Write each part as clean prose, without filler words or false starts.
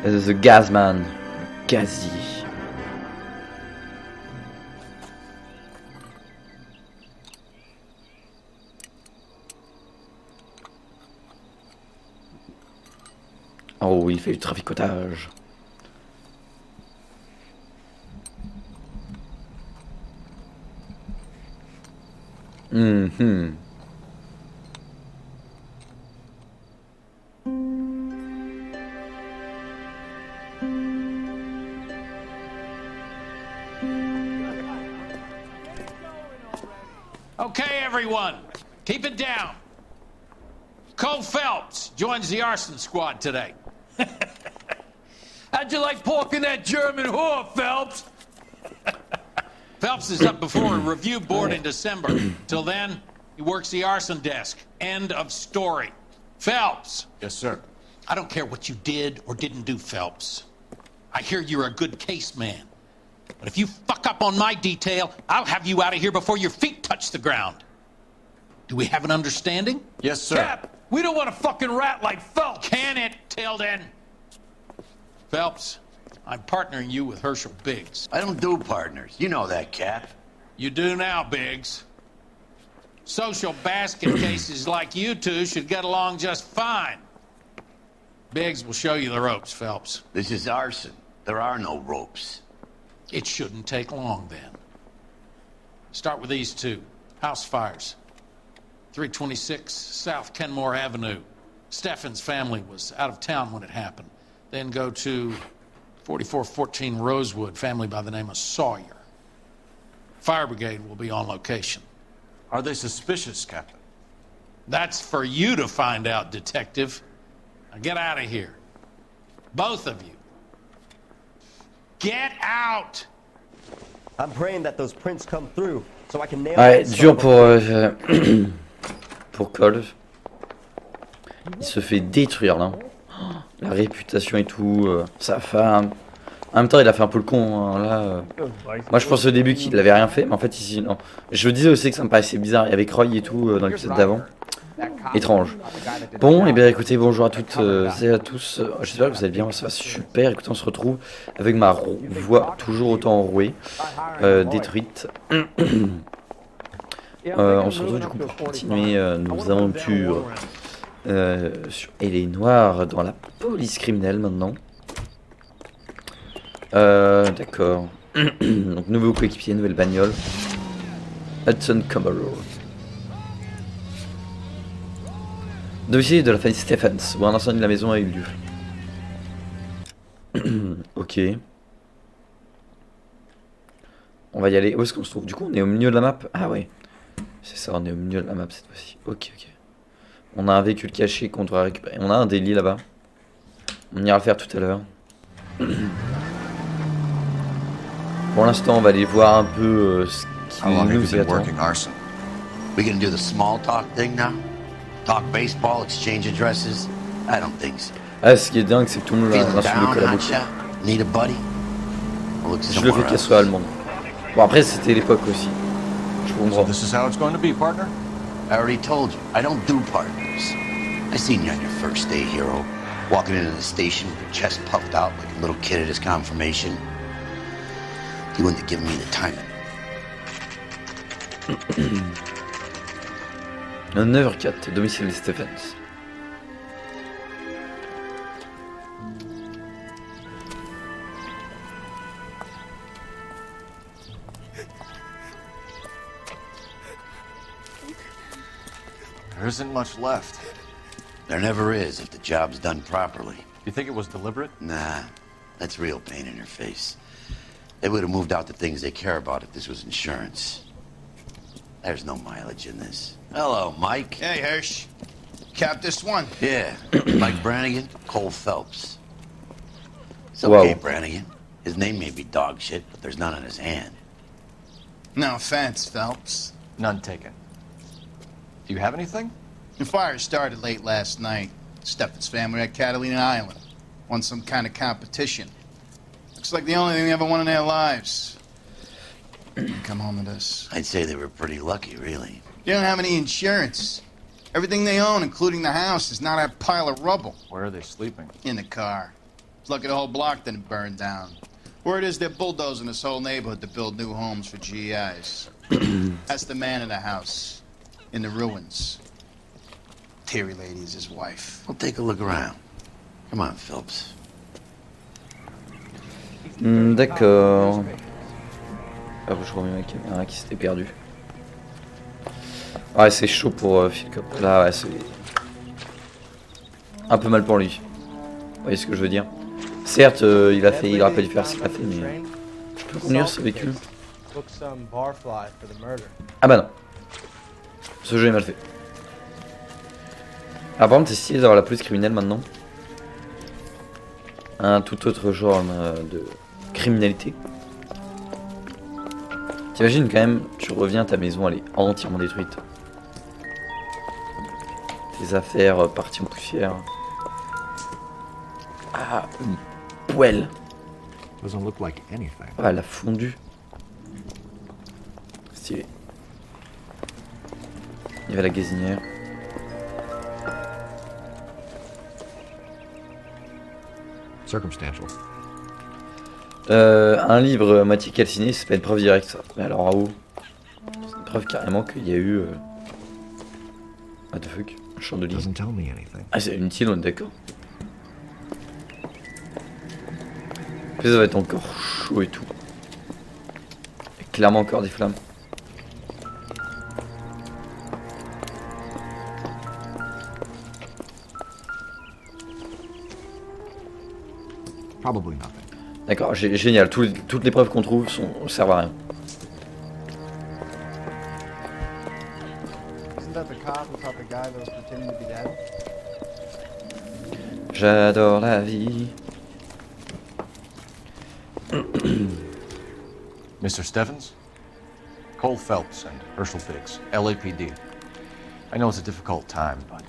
The Gazman. Gazi. Oh, il fait du traficotage. Okay, everyone, keep it down. Cole Phelps joins the arson squad today. How'd you like porking that German whore, Phelps? Phelps is up before a review board in December. Till then, he works the arson desk. End of story. Phelps. Yes, sir. I don't care what you did or didn't do, Phelps. I hear you're a good case man. But if you fuck up on my detail, I'll have you out of here before your feet touch the ground. Do we have an understanding? Yes, sir. Cap, we don't want a fucking rat like Phelps. Can it, Tilden? Phelps, I'm partnering you with Herschel Biggs. I don't do partners. You know that, Cap. You do now, Biggs. Social basket cases like you two should get along just fine. Biggs will show you the ropes, Phelps. This is arson. There are no ropes. It shouldn't take long, then. Start with these two. House fires. 326 South Kenmore Avenue. Steffen's family was out of town when it happened. Then go to 4414 Rosewood, family by the name of Sawyer. Fire brigade will be on location. Are they suspicious, Captain? That's for you to find out, detective. Now get out of here. Both of you. Get out! I'm praying that those prints come through so I can nail Ouais, that dur son. pour Cole. Il se fait détruire là. La réputation et tout, sa femme. En même temps, il a fait un peu le con hein, là. Moi, je pense au début qu'il avait rien fait, mais en fait ici non. Je disais aussi que ça me paraissait bizarre. Il y avait Roy et tout dans l'épisode d'avant. Étrange. Bon, et bien écoutez, bonjour à toutes et à tous. J'espère que vous allez bien, ça va super. Écoutez, on se retrouve avec ma voix toujours autant enrouée, détruite. On se retrouve du coup pour continuer nos aventures sur L.A Noire dans la police criminelle maintenant. D'accord. Donc nouveau coéquipier, nouvelle bagnole. Hudson Camaro. Domicile de la famille Stephens, où un incendie de la maison a eu lieu. Ok. On va y aller. Où est-ce qu'on se trouve? Du coup, on est au milieu de la map. Ah ouais. C'est ça, on est au milieu de la map cette fois-ci. Ok, ok. On a un véhicule caché qu'on doit récupérer. On a un délit là-bas. On ira le faire tout à l'heure. Pour l'instant, on va aller voir un peu ce qui nous y attend. We gonna do the small talk thing now? Talk baseball, exchange addresses? I don't think so. Ah, ce qui est dingue, c'est que tout le monde l'insulte Nicolas beaucoup. Need a buddy? Je le fais qu'elle soit allemande. Bon, après, c'était l'époque aussi. Je comprends. So this is how it's going to be, partner? I already told you, I don't do partners. I seen you on your first day, hero. Walking into the station with your chest puffed out like a little kid at his confirmation. You wouldn't have given me the time. 9h04, domicile des Stephens. There isn't much left. There never is if the job's done properly. You think it was deliberate? Nah, that's real pain in your face. They would have moved out the things they care about if this was insurance. There's no mileage in this. Hello, Mike. Hey, Hirsch. Cap this one. Yeah, Mike Brannigan, Cole Phelps. It's okay, Whoa. Brannigan. His name may be dog shit, but there's none on his hand. No offense, Phelps. None taken. Do you have anything? The fire started late last night. Steffen's family at Catalina Island. Won some kind of competition. Looks like the only thing they ever won in their lives. Come home with us. I'd say they were pretty lucky, really. They don't have any insurance. Everything they own, including the house, is not a pile of rubble. Where are they sleeping? In the car. It's lucky the whole block didn't burn down. Word is they're bulldozing this whole neighborhood to build new homes for GIs. That's the man in the house, in the ruins. Terry lady is his wife. We'll take a look around. Come on, Phelps. D'accord. Ah, je remets ma caméra qui s'était perdue. Ouais, c'est chaud pour Phil Cop. Là, ouais, c'est un peu mal pour lui. Vous voyez ce que je veux dire? Certes, il aurait pas dû faire ce qu'il a fait, mais je peux conduire ce véhicule. Ah bah non. Ce jeu est mal fait. Ah, par contre, c'est stylé d'avoir la police criminelle maintenant. Un tout autre genre de criminalité. T'imagines quand même, tu reviens, ta maison elle est entièrement détruite. Tes affaires parties en poussière. Ah, une poêle. Ah, elle a fondu. Stylé. Il y avait la gazinière. Circumstantial. Un livre moitié calciné, c'est pas une preuve directe ça. Mais alors à où? C'est une preuve carrément qu'il y a eu... What the fuck? Un chandelier. Ah, c'est inutile, on est d'accord. Puis ça va être encore chaud et tout. Et clairement encore des flammes. D'accord, génial. Toutes les preuves qu'on trouve servent à rien. J'adore la vie. Mr. Stevens? Cole Phelps and Herschel Biggs, LAPD. I know it's a difficult time, but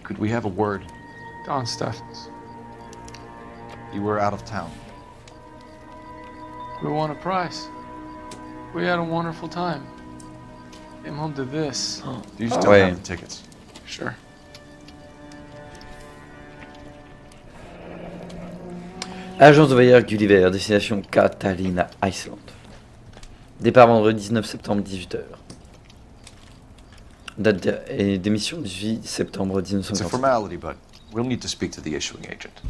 could we have a word? Don Steffens. You were out of town. We won a prize. We had a wonderful time. Came home to this. Do you still ouais. have the tickets? Sure. Agence de voyage Gulliver, destination Catalina, Iceland. Départ vendredi 19 septembre 18h. Date d'émission 18 septembre It's a 1950. formality, but we'll need to speak to the issuing agent.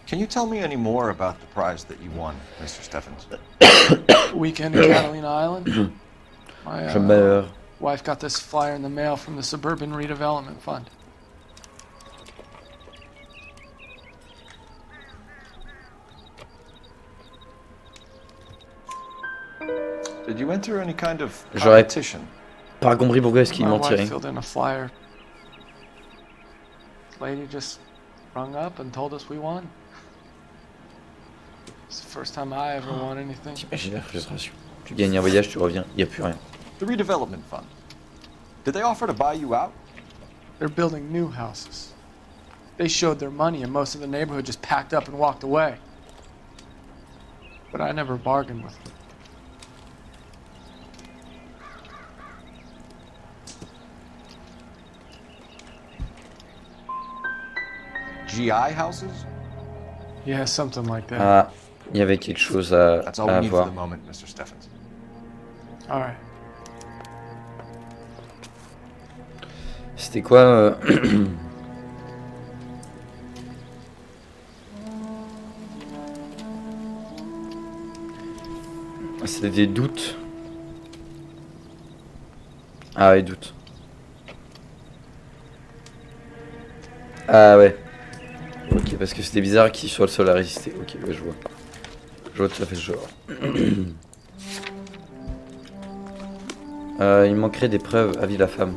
Can you tell me any more about the prize that you won, Mr. Steffens? Weekend in Catalina Island. My Je meurs. wife got this flyer in the mail from the Suburban Redevelopment Fund. Did you enter any kind of J'aurais competition? pas compris pourquoi est-ce qu'il My mentirait. wife filled in a flyer. Lady just rung up and told us we won. It's the first time I ever won anything. T'imagines la frustration. Tu gagnes un voyage, tu reviens, y a plus rien. The redevelopment fund. Did they offer to buy you out? They're building new houses. They showed their money and most of the neighborhood just packed up and walked away. But I never bargained with them. GI houses? Yeah, something like that. Ah, il y avait quelque chose à That's all we need for voir. the moment, Mr. Steffens. All right. C'était quoi C'était des doutes. Ah ouais, doutes. Ah ouais. Ok, parce que c'était bizarre qu'il soit le seul à résister. Ok, ouais, je vois. Je vois tout à fait le genre. Il manquerait des preuves. Avis de la femme.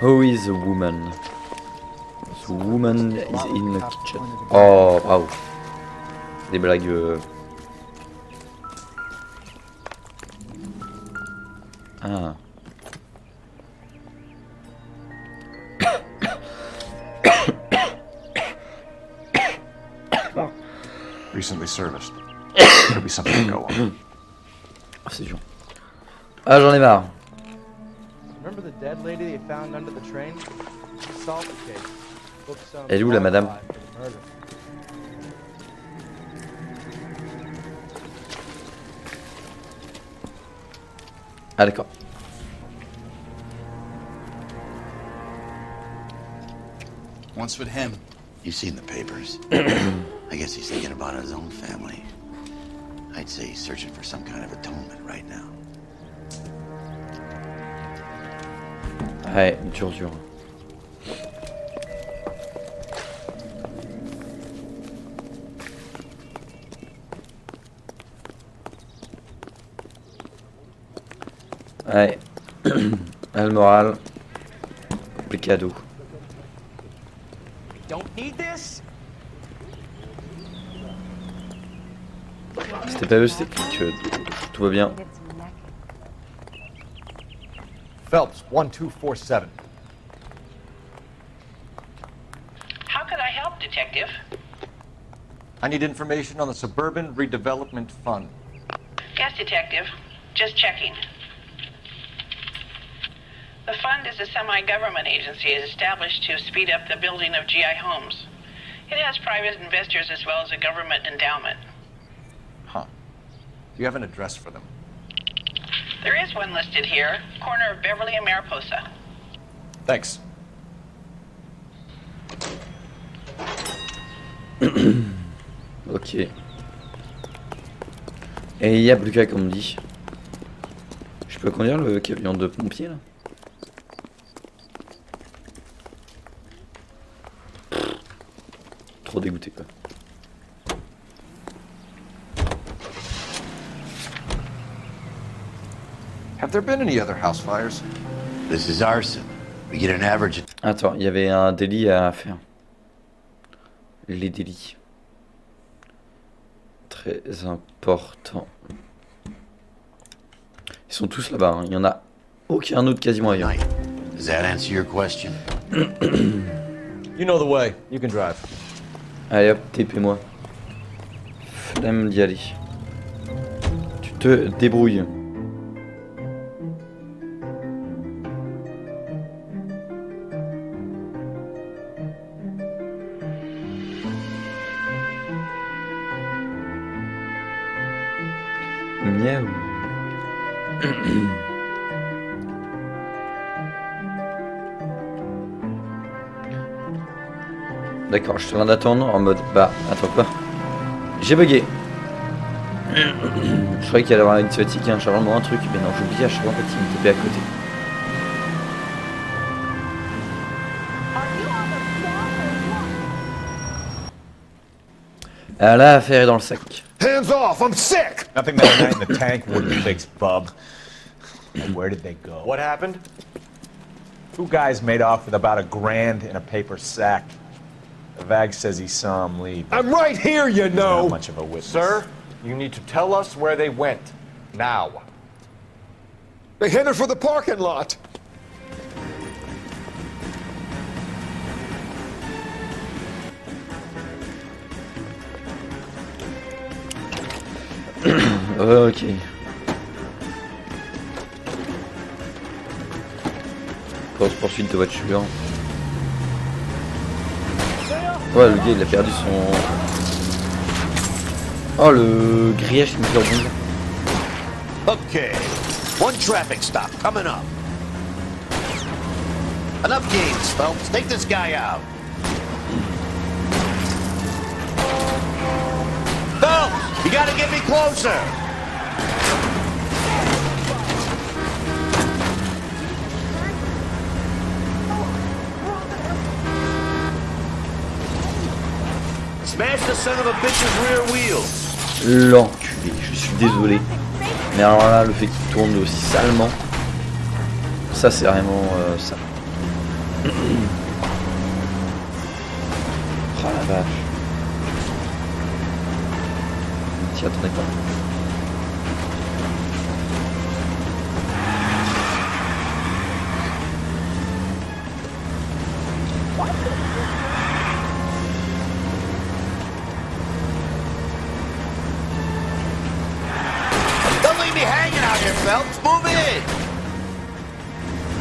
Who is the woman? The woman is in the kitchen. Oh, bravo. Des blagues. Ah. Recently serviced. Could be something to go on. C'est dur. Ah, j'en ai marre. Remember the dead lady they found under the train? Solved the case. Booked some Elle est où la madame? alibi for the murder. Ah d'accord. Once with him. You've seen the papers. I guess he's thinking about his own family. I'd say he's searching for some kind of atonement right now. Ouais, dur. Ouais. Le moral. Les cadeaux. Don't need this? C'était pas eux, c'était que tout va bien. Phelps, 1247. How could I help, Detective? I need information on the Suburban Redevelopment Fund. Yes, Detective. Just checking. The fund is a semi-government agency established to speed up the building of GI homes. It has private investors as well as a government endowment. Huh. Do you have an address for them? There is one listed here, corner of Beverly and Mariposa. Thanks. Ok. Et il y a plus qu'à comme on dit. Je peux conduire le camion de pompier là? Trop dégoûté quoi. Have there been any other house fires? This is arson. We get an average. Attends, il y avait un délit à faire. Les délits. Très important. Ils sont tous là-bas, hein. Il y en a aucun autre quasiment ailleurs. Does that answer your question? You know the way. You can drive. Allez hop, TP-moi. Flemme d'y aller. Tu te débrouilles. Miaou. D'accord, je suis en train d'attendre en mode bah attends quoi. J'ai bugué. Je croyais qu'il allait y avoir une cinématique et un chargement un truc, mais non j'oublie à chaque fois en fait il me tapait à côté. Ah là l'affaire est dans le sac. Hands off, I'm sick! Nothing that night in the tank wouldn't fix, bub. And where did they go? What happened? Two guys made off with about $1,000 in a paper sack. The Vag says he saw him leave. I'm right here, you He's know! not much of a witness. Sir, you need to tell us where they went. Now. They headed for the parking lot. Ok. Course poursuite de voiture. Ouais, le gars il a perdu son. Oh le grillage qui me fait rebondir. Okay, one traffic stop coming up. Enough games, Phelps. Take this guy out. Phelps, you gotta get me closer. Smash the son of a bitch's rear wheel. L'enculé, je suis désolé. Mais alors là, le fait qu'il tourne aussi salement, ça c'est vraiment ça. Oh la vache. T'y attendais pas.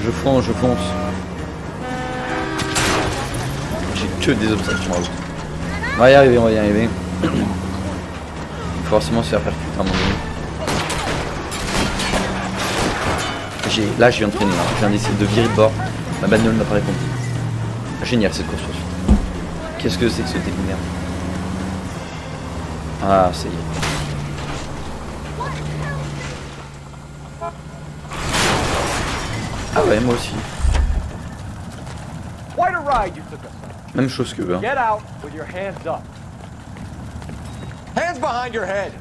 Je fonce, je fonce. J'ai que des obstacles sur ma route. On va y arriver, on va y arriver. Forcément se faire percuter à un moment donné. Là je viens de freiner, hein. Je viens d'essayer de virer de bord. Ma bagnole n'a pas répondu. Génial cette course poursuite. Qu'est-ce que c'est que ce début de merde? Ah ça y est. Ah ouais moi aussi. Même chose que eux. Hein. Get out with your hands up. Hands behind your head.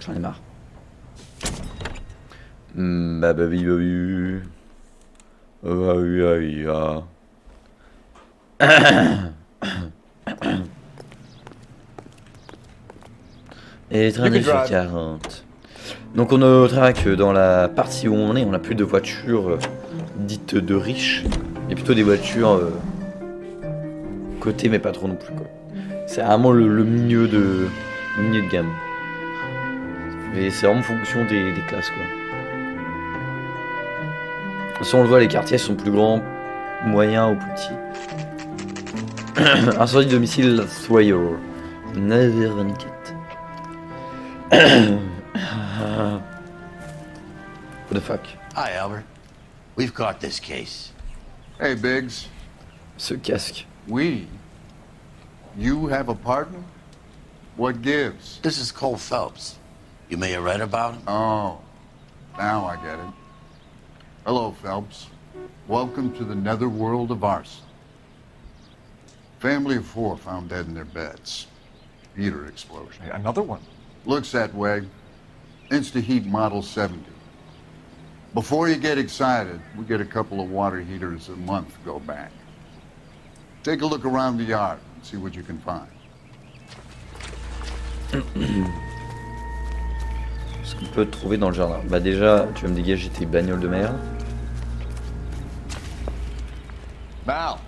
J'en ai marre. Bababi. Et train de 40. Donc on notera que dans la partie où on est, on n'a plus de voitures dites de riches, mais plutôt des voitures cotées mais pas trop non plus quoi. C'est vraiment le milieu de gamme. Et c'est vraiment en fonction des classes quoi. Si on le voit, les quartiers sont plus grands, moyens ou plus petits. Incendie de domicile Sawyer. 9h24. What the fuck? Hi, Albert. We've caught this case. Hey, Biggs. Ce casque. We? You have a partner? What gives? This is Cole Phelps. You may have read about him. Oh, now I get it. Hello, Phelps. Welcome to the netherworld of arson. Family of 4 found dead in their beds. Heater explosion. Hey, another one. Looks that way. Insta-Heat Model 70. Before you get excited, we get a couple of water heaters a month go back. Take a look around the yard and see what you can find. Ce qu'on peut trouver dans le jardin. Bah déjà, tu vas me dégager tes bagnoles de merde. Mal.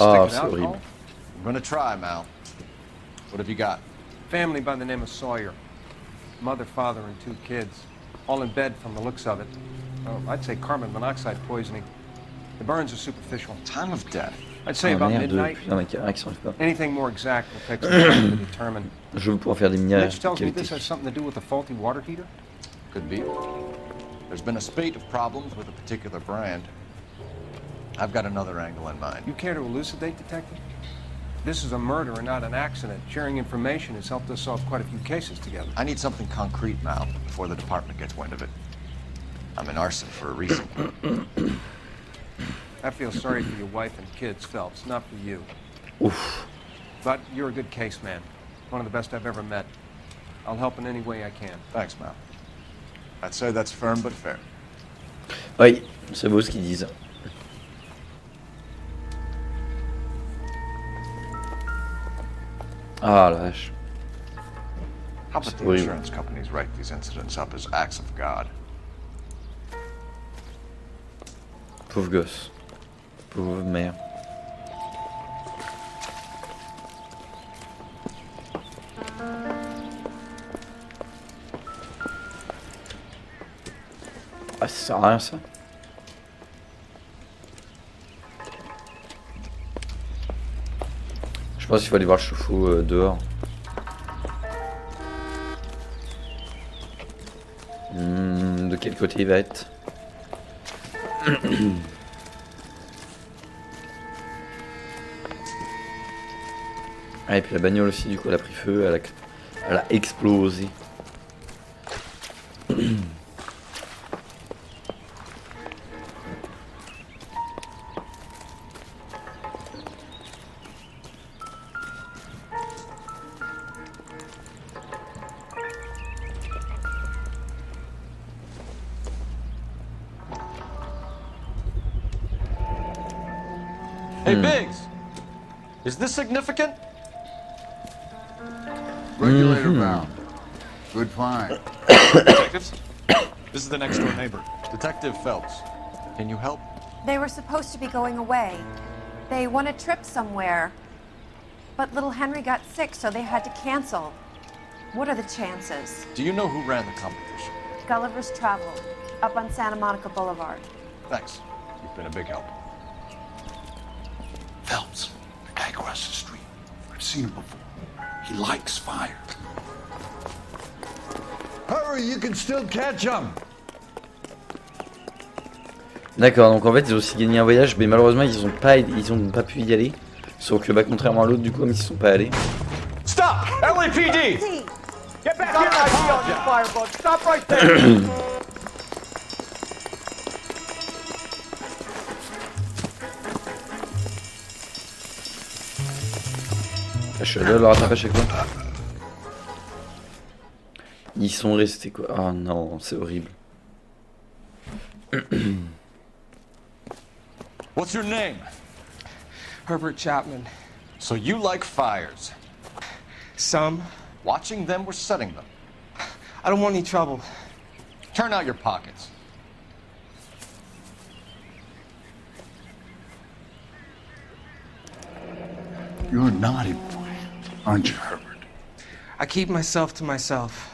Ah, c'est horrible. I'm gonna try, Mal. What have you got? Family by the name of Sawyer. Mother, father, and 2 kids. All in bed from the looks of it. I'd say carbon monoxide poisoning. The burns are superficial. Time of death? I'd say about midnight. Anything more exact will take some time to determine. Je veux pouvoir faire des minières Mitch tells me qualité. this has something to do with a faulty water heater? Could be. There's been a spate of problems with a particular brand. I've got another angle in mind. You care to elucidate, Detective? This is a murder and not an accident. Sharing information has helped us solve quite a few cases together. I need something concrete, Mal, before the department gets wind of it. I'm in arson for a reason. I feel sorry for your wife and kids, Phelps, not for you. Oof. But you're a good case man. One of the best I've ever met. I'll help in any way I can. Thanks, Mal. I'd say that's firm but fair. Oui, c'est beau ce qu'ils disent. Ah la vache. How about the insurance companies write these incidents up as acts of God? Pauvre gosse. Pauvre mère. Ah, ça sert à rien ça. Je pense qu'il faut aller voir le chauffe-eau dehors. De quel côté il va être? Ah, et puis la bagnole aussi, du coup, elle a pris feu, elle a explosé. Hey, Biggs! Is this significant? Regulator bound. Good find. Detectives? This is the next door neighbor. Detective Phelps. Can you help? They were supposed to be going away. They won a trip somewhere. But little Henry got sick, so they had to cancel. What are the chances? Do you know who ran the competition? Gulliver's Travel, up on Santa Monica Boulevard. Thanks. You've been a big help. Phelps, the guy across the street. I've seen him before. He likes fire. Hurry, you can still catch him. D'accord, donc en fait ils ont aussi gagné un voyage, mais malheureusement ils ont pas pu y aller. Sauf que bah contrairement à l'autre du coup, ils sont pas allés. Stop! LAPD! Get back here, ID on this firebug. Stop right there. Je suis allé leur rattraper à chaque fois. Ils sont restés quoi. Oh non, c'est horrible. What's your name? Herbert Chapman. So you like fires? Some. Watching them or setting them? I don't want any trouble. Turn out your pockets. You're a naughty boy, aren't you, Herbert? I keep myself to myself.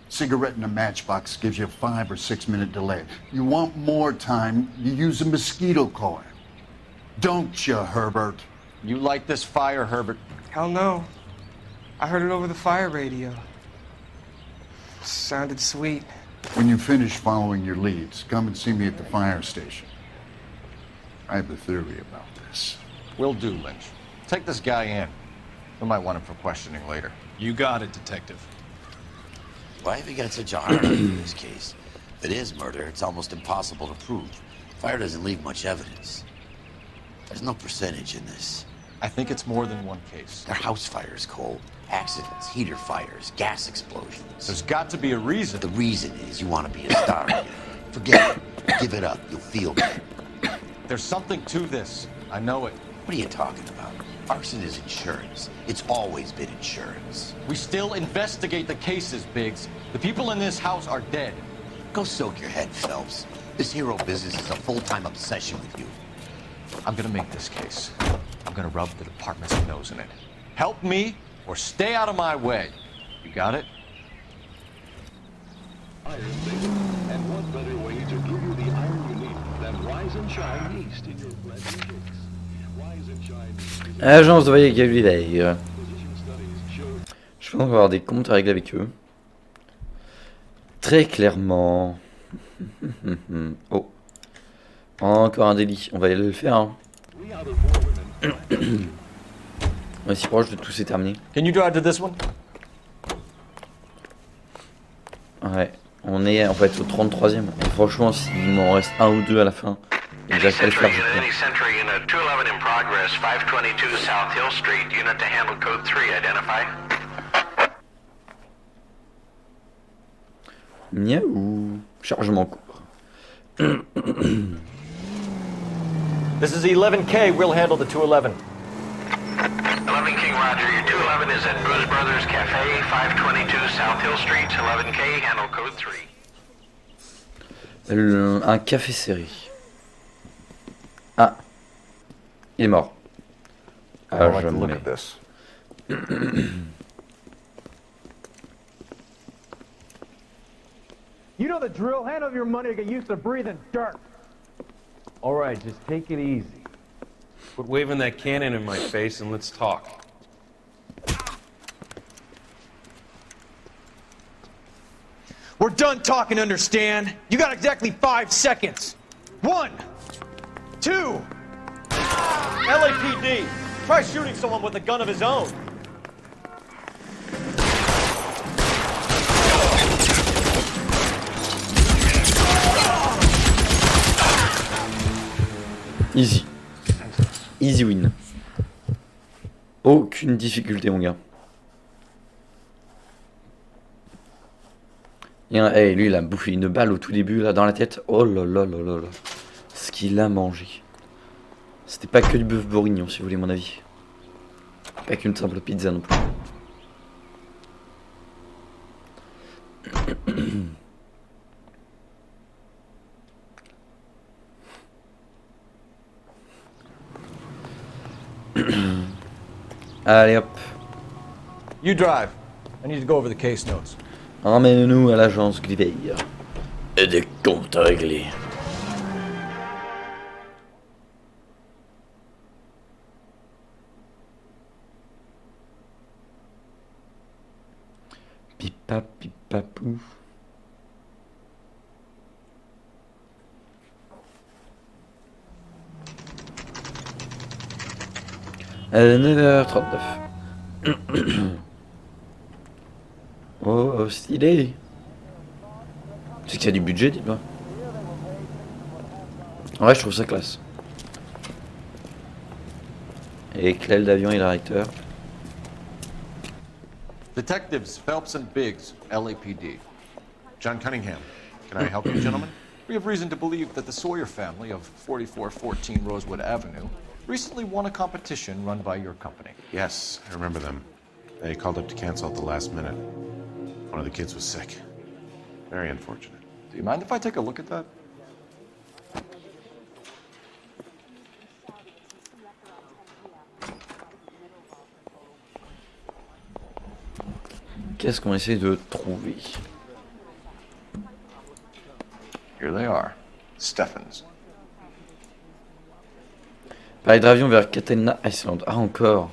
Cigarette in a matchbox gives you a 5 or 6 minute delay. You want more time, you use a mosquito coil. Don't you, Herbert? You like this fire, Herbert? Hell no. I heard it over the fire radio. Sounded sweet. When you finish following your leads, come and see me at the fire station. I have a theory about this. Will do, Lynch. Take this guy in. We might want him for questioning later. You got it, Detective. Why have you got such a hard on in this case? If it is murder, it's almost impossible to prove. Fire doesn't leave much evidence. There's no percentage in this. I think it's more than one case. They're house fires, Cole. Accidents, heater fires, gas explosions. There's got to be a reason. The reason is you want to be a star again. Forget it. Give it up. You'll feel better. There's something to this. I know it. What are you talking about? Arson is insurance. It's always been insurance. We still investigate the cases, Biggs. The people in this house are dead. Go soak your head, Phelps. This hero business is a full-time obsession with you. I'm gonna make this case. I'm gonna rub the department's nose in it. Help me or stay out of my way. You got it? Iron Station, and what better way to give you the iron you need than Rise and Shine East in your bread and cakes. Rise and Shine East. Agence de voyage qualité. Je pense qu'on va avoir des comptes à régler avec eux. Très clairement. Oh. Encore un délit. On va aller le faire. Hein. On est si proche de tout, c'est terminé. Can you drive to this one? Ouais. On est en fait au 33e. Et franchement, s'il m'en reste un ou deux à la fin, et que j'arrive à le faire, je peux. Miaou. Chargement court. This is 11K. We'll handle the 211. 11 King Roger, your 211 is at Booze Brothers Cafe, 522 South Hill Street, 11K, handle code 3. Un café serré. Ah. Il est mort. I like to look at this. You know the drill. Hand over your money or get used to breathing dirt. All right, just take it easy. Quit waving that cannon in my face and let's talk. We're done talking, understand? You got exactly 5 seconds. 1, 2. LAPD! Try shooting someone with a gun of his own. Easy. Easy win. Aucune difficulté, mon gars. Hey, lui, il a bouffé une balle au tout début, là, dans la tête. Oh là là là là là. Ce qu'il a mangé. C'était pas que du bœuf bourguignon, si vous voulez mon avis. Pas qu'une simple pizza non plus. Allez hop. You drive. I need to go over the case notes. Emmène-nous à l'agence Suivez. Et des comptes à régler. Pipa pipapou. À 9h39. Oh, stylé. C'est qu'il y a du budget, dis-moi. Ouais, je trouve ça classe. Et l'aile d'avion et le réacteur. Detectives Phelps and Biggs, LAPD. John Cunningham. Can I help you, gentlemen? We have reason to believe that the Sawyer family of 4414 Rosewood Avenue recently won a competition run by your company. Yes, I remember them. They called up to cancel at the last minute. One of the kids was sick. Very unfortunate. Do you mind if I take a look at that? Qu'est-ce qu'on essaie de trouver? Here they are. Steffens. Pareil d'avion vers Catena Island. Ah, encore.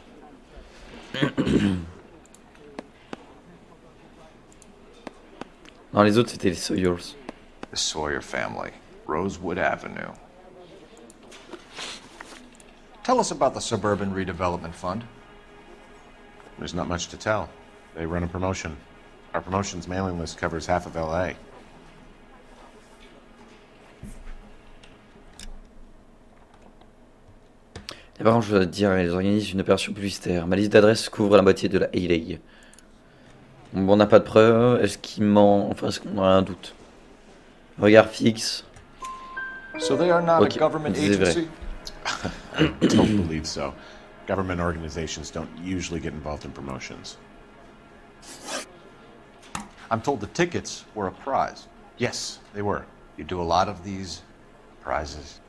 Non, les autres, c'était les Sawyers. The Sawyer family. Rosewood Avenue. Tell us about the Suburban Redevelopment Fund. There's not much to tell. They run a promotion. Our promotion's mailing list covers half of L.A. Et par contre, je dois te dire, ils organisent une opération publicitaire. Ma liste d'adresses couvre la moitié de la L.A. Bon, on n'a pas de preuves. Est-ce qu'il ment? Enfin, est-ce qu'on a un doute? Regard fixe. So they are not a government agency? I don't believe so. Government organizations don't usually get involved in promotions. I'm told the tickets were a prize. Yes, they were. You do a lot of these prizes?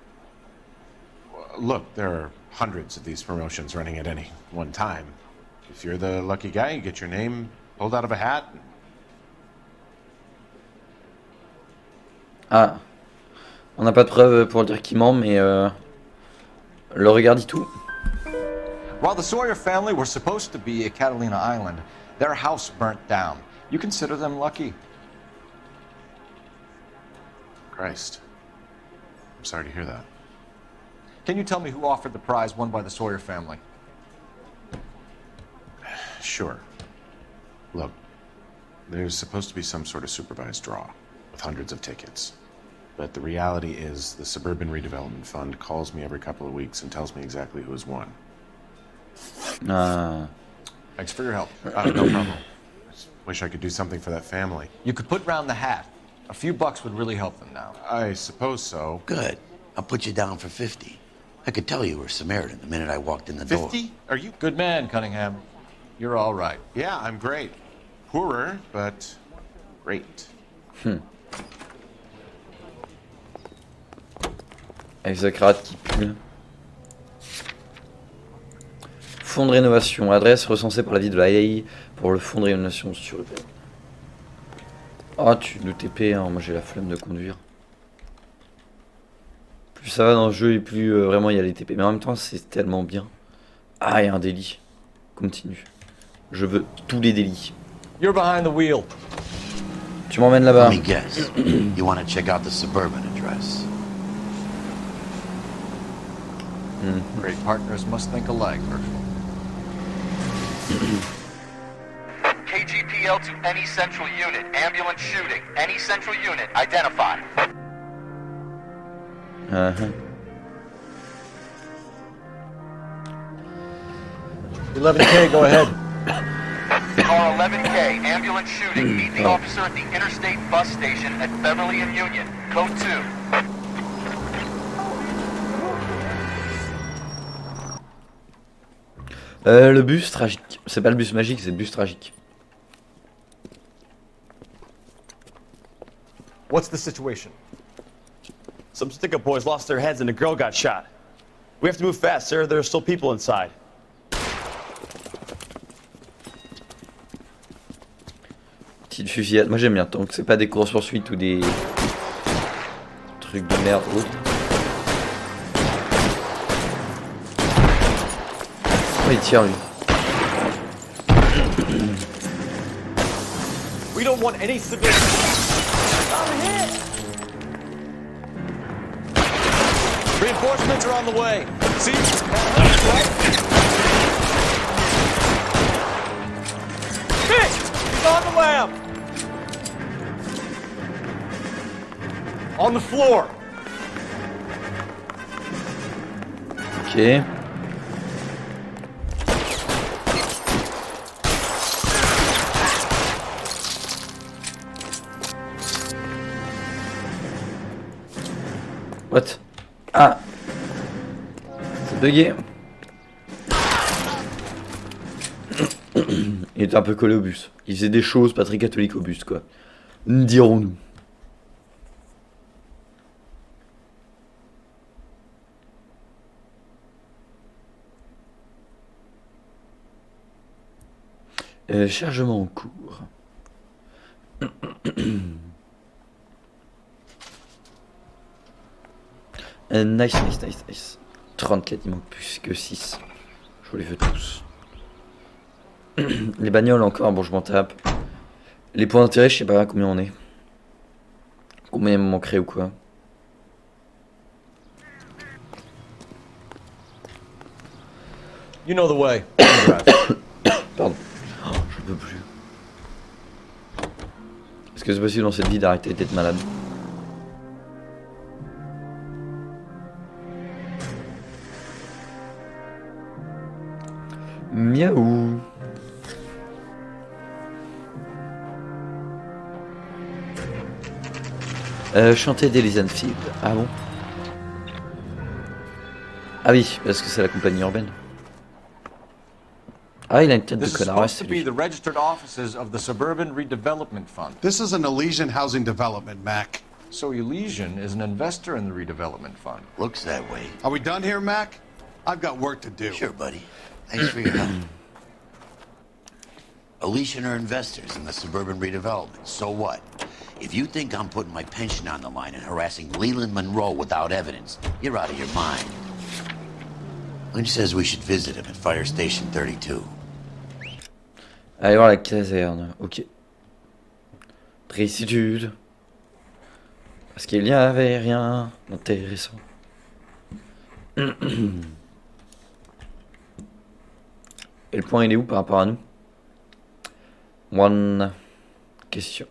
Look, there are hundreds of these promotions running at any one time. If you're the lucky guy, you get your name pulled out of a hat. Ah. On n'a pas de preuves pour dire qu'il ment, mais le regard dit tout. While the Sawyer family were supposed to be at Catalina Island, their house burnt down. You consider them lucky? Christ. I'm sorry to hear that. Can you tell me who offered the prize won by the Sawyer family? Sure. Look, there's supposed to be some sort of supervised draw with hundreds of tickets. But the reality is the Suburban Redevelopment Fund calls me every couple of weeks and tells me exactly who has won. Thanks for your help. No problem. Just wish I could do something for that family. You could put round the hat. A few bucks would really help them now. I suppose so. Good. I'll put you down for 50. I could tell you were Samaritan the minute I walked in the door. 50? Are you... Good man, Cunningham. You're all right. Yeah, I'm great. Poorer, but great. Avec sa cravate qui pue. Fonds de rénovation. Adresse recensée par la ville de la LA pour le fonds de rénovation sur le pays. Ah, tu nous TP, hein. Moi j'ai la flemme de conduire. Plus ça va dans le jeu et plus vraiment il y a les TP. Mais en même temps, c'est tellement bien. Ah, il y a un délit. Continue. Je veux tous les délits. You're behind the wheel. Tu m'emmènes là-bas. Let me guess. You want to check out the Suburban address? Great partners must think alike, Herschel. KGPL to any central unit. Ambulance shooting. Any central unit. Identify. 11K, go ahead. Car 11K, ambulance shooting. Meet the officer at the Interstate Bus Station at Beverly and Union. Code 2. Le bus tragique. C'est pas le bus magique, c'est le bus tragique. What's the situation? Some stick-up boys lost their heads and a girl got shot. We have to move fast, sir. There are still people inside. Petite fusillade. Moi j'aime bien, tant que c'est pas des courses-poursuites ou des trucs de merde autres. Oh, il tire lui. We don't want any civilians. Reinforcements are on the way. See? Right? Fish! He's on the lamp! On the floor. Ok. What? Ah! C'est bugué. Il était un peu collé au bus. Il faisait des choses pas très catholiques au bus, quoi. Dirons-nous. Chargement en cours. Nice. 34, il manque plus que 6. Je vous les veux tous. Les bagnoles encore, bon je m'en tape. Les points d'intérêt, je sais pas combien on est. Combien il me manquerait ou quoi. You know the way. Pardon. Oh, je peux plus. Est-ce que c'est possible dans cette vie d'arrêter d'être malade? Miaou. Chanter d'Elise Field. Ah bon? Ah oui, parce que c'est la compagnie urbaine. Ah, il a une tête de This is connard. supposed to be the registered offices of the Suburban Redevelopment Fund. This is an Elysian housing development, Mac. So Elysian is an investor in the redevelopment fund. Looks that way. Are we done here, Mac? I've got work to do. Sure, buddy. Thanks for your help. Elysian are investors in the suburban redevelopment. So what? If you think I'm putting my pension on the line and harassing Leland Monroe without evidence, you're out of your mind. Lynch says we should visit him at Fire Station 32. Allez voir la caserne, ok. Précitude. Parce qu'il n'y avait rien d'intéressant. Et le point il est où par rapport à nous? One question.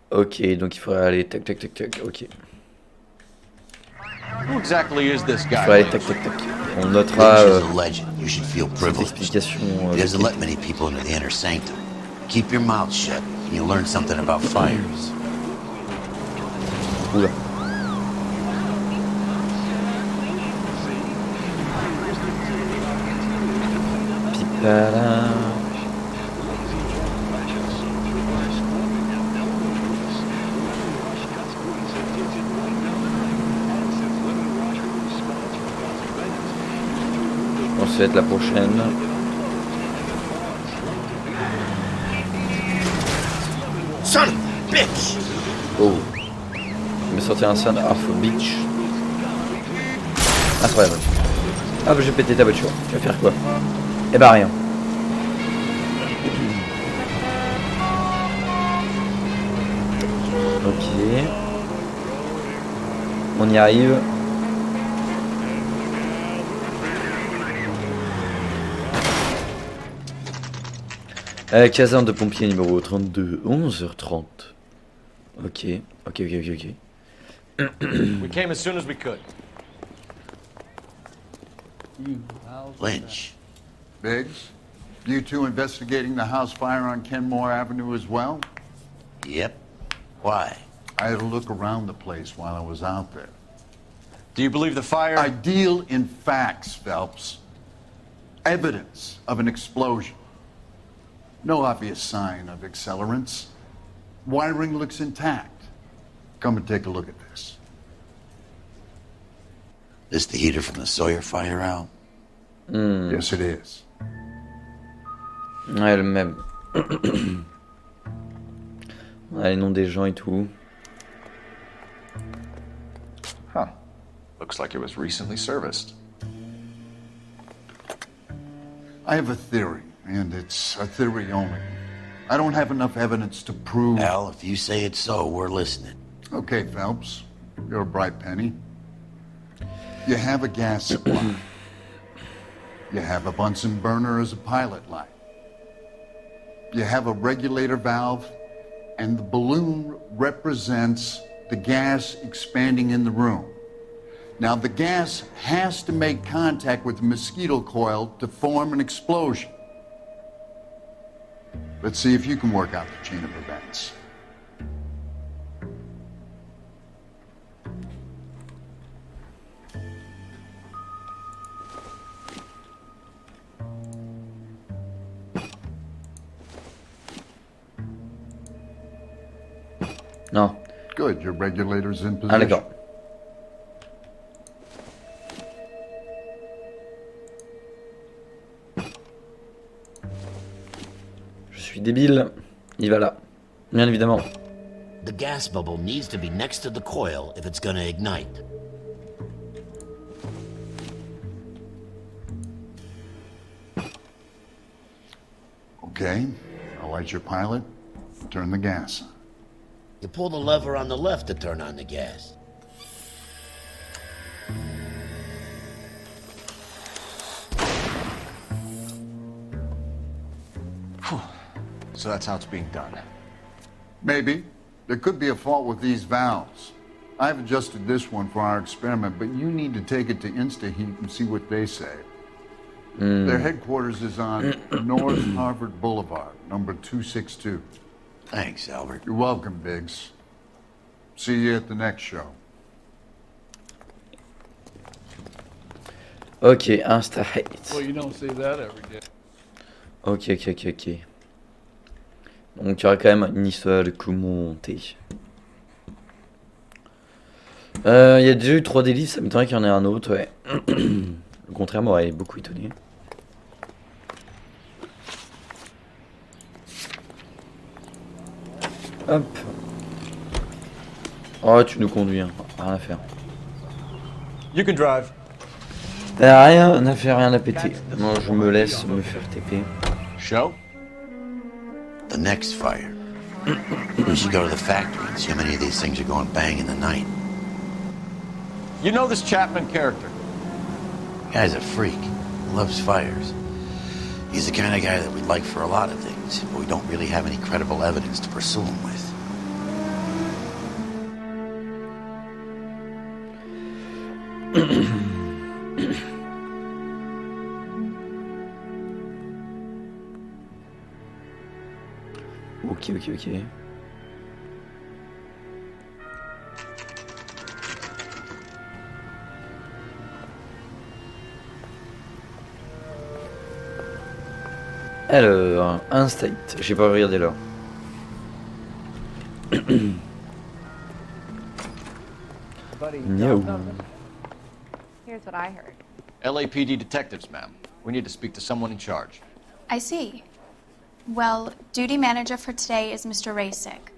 Ok, donc il faudrait aller tac, ok. Who exactly is this Il guy? faudrait aller tac. On notera cette explication. He doesn't let many people into the inner sanctum. Keep your mouth shut and you'll learn something about fires. Oula. Pipala. Je pense que ça va être la prochaine. Son of a bitch! Oh. Il m'a sorti un son of a bitch. Incroyable. Ah bah j'ai pété ta voiture. Tu vas faire quoi? Eh bah rien. Ok. On y arrive. Caserne de pompiers numéro 32, 11h30. Ok. We came as soon as we could. Lynch. Biggs, you two investigating the house fire on Kenmore Avenue as well? Yep. Why? I had a look around the place while I was out there. Do you believe the fire? I deal in facts, Phelps. Evidence of an explosion. No obvious sign of accelerants. Wiring looks intact. Come and take a look at this. This the heater from the Sawyer fire, Al? Yes, it is. Ouais, le même. On a les noms des gens et tout. Huh. Looks like it was recently serviced. I have a theory, and it's a theory only. I don't have enough evidence to prove... Al, if you say it's so, we're listening. Okay, Phelps. You're a bright penny. You have a gas supply. You have a Bunsen burner as a pilot light. You have a regulator valve, and the balloon represents the gas expanding in the room. Now, the gas has to make contact with the mosquito coil to form an explosion. Let's see if you can work out the chain of events. Non. Good, your regulator's in position. Ah, d'accord. Je suis débile. Il va là. Bien évidemment. The gas bubble needs to be next to the coil if it's gonna ignite. Okay, I'll light your pilot. Turn the gas on. You pull the lever on the left to turn on the gas. So that's how it's being done. Maybe. There could be a fault with these valves. I've adjusted this one for our experiment, but you need to take it to InstaHeat and see what they say. Their headquarters is on North Harvard Boulevard, number 262. Thanks, Albert. You're welcome, Biggs. See you at the next show. Ok, InstaHeat. Well, you don't see that every day. Ok. Donc il y aura quand même une histoire de commenter. Il y a déjà eu 3 délits, ça m'étonnerait qu'il y en ait un autre, ouais. Le contraire m'aurait beaucoup étonné. Hop. Oh, tu nous conduis, hein. Rien à faire. You can drive. Rien à faire, rien à péter. Moi, je me laisse me faire TP. Show? The next fire. We should go to the factory and see how many of these things are going bang in the night. You know this Chapman character? Guy's a freak. Loves fires. He's the kind of guy that we'd like for a lot of things, but we don't really have any credible evidence to pursue him with. Ok. Alors, un state. J'ai pas regardé l'heure. No. Here's what I heard. LAPD detectives, ma'am. We need to speak to someone in charge. I see. Well, duty manager for today is Mr. Rasick.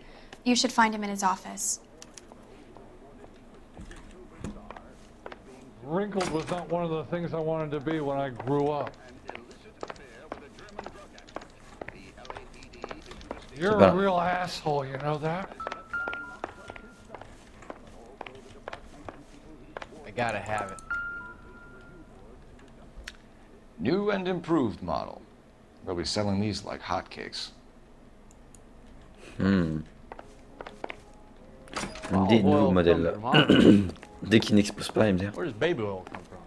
You should find him in his office. Wrinkled was not one of the things I wanted to be when I grew up. You're a real asshole, you know that? I gotta have it. New and improved model. They'll be selling these like hotcakes. Des nouveaux modèles. Dès qu'ils n'exposent pas, MDR. Where does baby oil come from?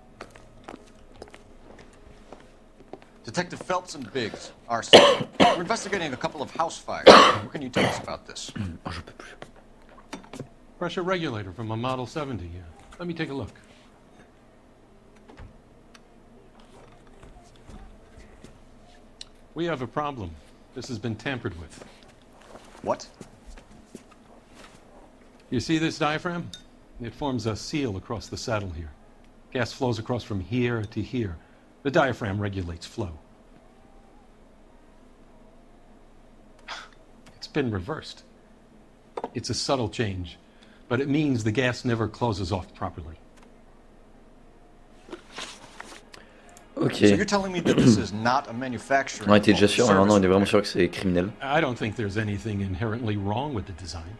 Detective Phelps and Biggs, arson. We're investigating a couple of house fires. What can you tell us about this? Oh, je peux plus. Pressure regulator from a Model 70. Let me take a look. We have a problem. This has been tampered with. What? You see this diaphragm? It forms a seal across the saddle here. Gas flows across from here to here. The diaphragm regulates flow. been reversed. It's a subtle change, but it means the gas never closes off properly. Ok. So you're telling me that this is not a manufacturing On était déjà sûr, mais maintenant on est vraiment repair. sûr que c'est criminel. I don't think there's anything inherently wrong with the design.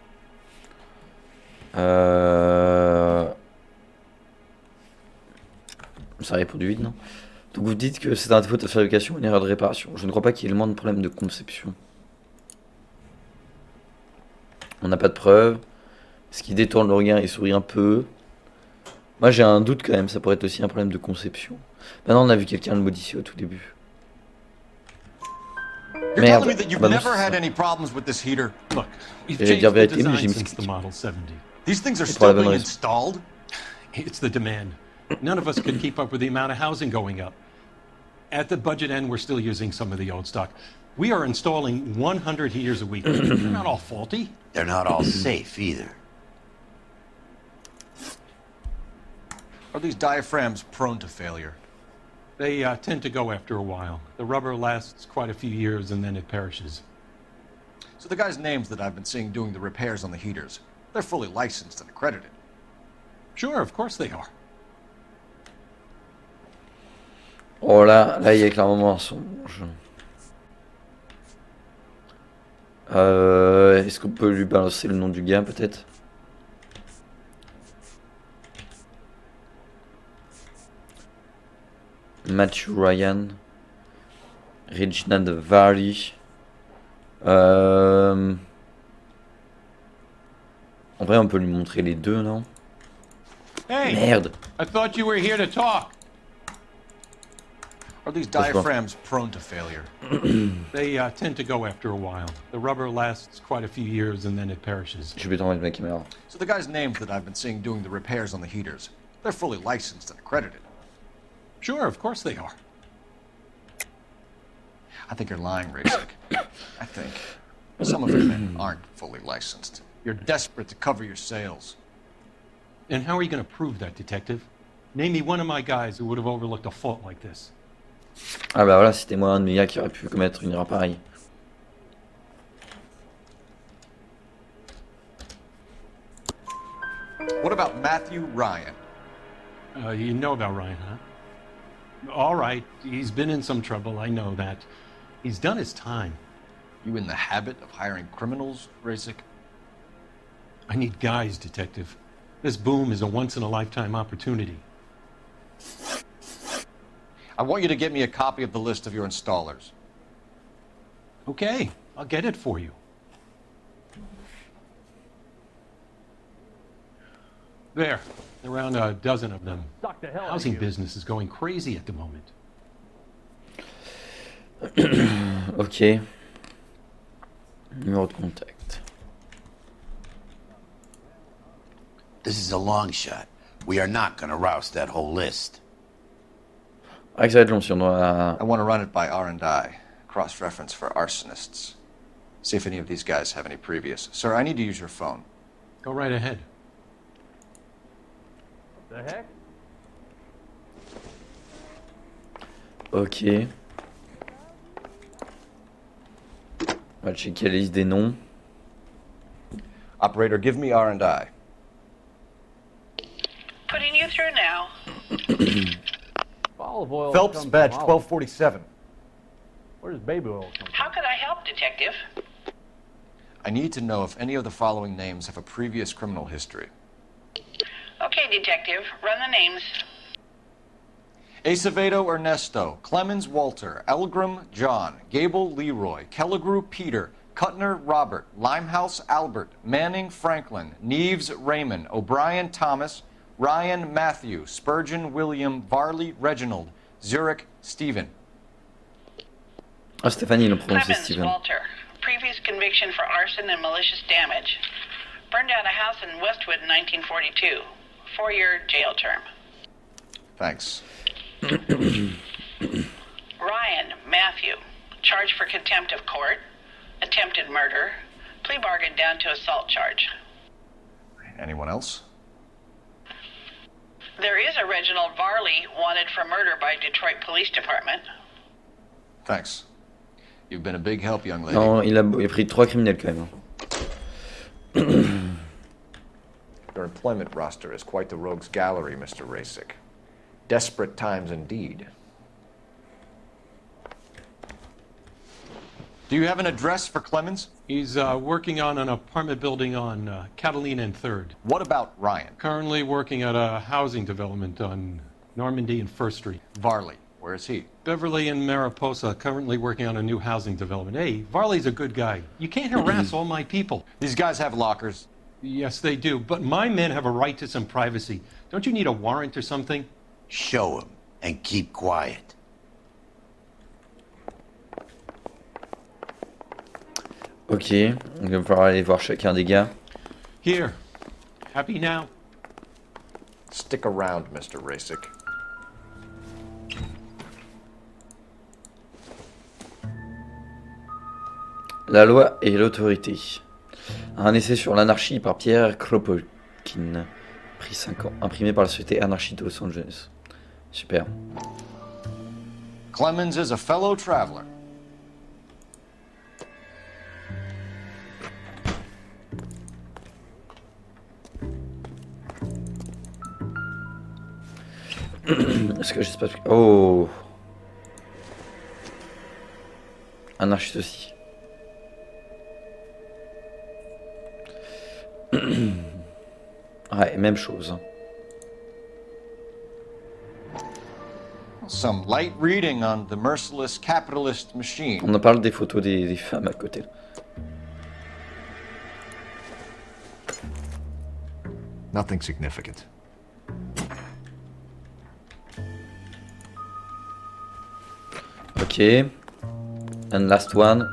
Ça répond du vide, non? Donc vous dites que c'est un défaut de fabrication, une erreur de réparation. Je ne crois pas qu'il y ait le moins de problème de conception. On n'a pas de preuves. Est-ce qu'il détourne le regard et sourit un peu? Moi j'ai un doute quand même, ça pourrait être aussi un problème de conception. Maintenant on a vu quelqu'un le modifier au tout début. You're Merde. telling me that you've Ah bah non, never c'est had ça. any problems with this heater? Look, we've J'allais dire changed the vérité, mais j'ai design mis since the Model 70. These things are Et pour la still bonne being raison. installed? It's the demand. None of us could keep up with the amount of housing going up. At the budget end, we're still using some of the old stock. We are installing 100 heaters a week. They're not all faulty. They're not all safe either. Are these diaphragms prone to failure? They tend to go after a while. The rubber lasts quite a few years and then it perishes. So the guys' names that I've been seeing doing the repairs on the heaters, they're fully licensed and accredited. Sure, of course they are. Oh là, là il y a clairement un mensonge. Est-ce qu'on peut lui balancer le nom du gars peut-être? Matthew Ryan, Reginald Varley. En vrai on peut lui montrer les deux, non? Hey! Merde. I thought you were here to talk. Are these diaphragms prone to failure? They tend to go after a while. The rubber lasts quite a few years and then it perishes. Je vais t'envoyer ma caméra. So the guys' names that I've been seeing doing the repairs on the heaters, they're fully licensed and accredited. Sure, of course they are. I think you're lying, Rasik. I think some of your men aren't fully licensed. You're desperate to cover your sales. And how are you going to prove that, Detective? Name me one of my guys who would have overlooked a fault like this. Ah bah voilà, c'était moi un de mes gars qui aurait pu commettre une erreur pareille. What about Matthew Ryan? You know about Ryan, huh? All right, he's been in some trouble, I know that. He's done his time. You in the habit of hiring criminals, Rasik? I need guys, Detective. This boom is a once-in-a-lifetime opportunity. I want you to get me a copy of the list of your installers. Okay, I'll get it for you. There, around a dozen of them. Housing business is going crazy at the moment. Ok. Numéro de contact. This is a long shot. We are not going to rouse that whole list. Ah, que ça va être long si on doit... I want to run it by R&I, cross-reference for arsonists. See if any of these guys have any previous. Sir, I need to use your phone. Go right ahead. The heck? Ok. On va checker la liste des noms. Operator, give me R&I. Putting you through now. Olive oil. Phelps comes badge from olive. 1247. Where does baby oil come from? How could I help, Detective? I need to know if any of the following names have a previous criminal history. Okay, Detective, run the names. Acevedo Ernesto, Clemens Walter, Elgram John, Gable Leroy, Kelligrew Peter, Kuttner Robert, Limehouse Albert, Manning Franklin, Neves Raymond, O'Brien Thomas, Ryan Matthew, Spurgeon William, Varley Reginald, Zurich Stephen. Ah, Stéphanie, il a prononcé Clemens Steven. Walter, previous conviction for arson and malicious damage. Burned down a house in Westwood in 1942. 4-year jail term. Thanks. Ryan Matthew, charged for contempt of court, attempted murder, plea bargain down to assault charge. Anyone else? There is a Reginald Varley wanted for murder by Detroit Police Department. Thanks. You've been a big help, young lady. Non, il a pris 3 criminels quand même. Your employment roster is quite the rogues gallery, Mr. Rasick. Desperate times indeed. Do you have an address for Clemens? He's working on an apartment building on Catalina and 3rd. What about Ryan? Currently working at a housing development on Normandy and 1st Street. Varley, where is he? Beverly and Mariposa, currently working on a new housing development. Hey, Varley's a good guy. You can't harass all my people. These guys have lockers. Yes, they do, but my men have a right to some privacy. Don't you need a warrant or something? Show him and keep quiet. Ok, donc il va falloir aller voir chacun des gars. Here. Happy now? Stick around, Mr. Rasick. La loi et l'autorité. Un essai sur l'anarchie par Pierre Kropotkin. Pris 5 ans. Imprimé par la société Anarchie de Los Angeles. Super. Clemens is a fellow traveler. Est-ce que j'espère que... Oh. Anarchiste aussi. Ouais, même chose. Some light reading on the merciless capitalist machine. On en parle des photos des femmes à côté. Nothing significant. Ok. And last one.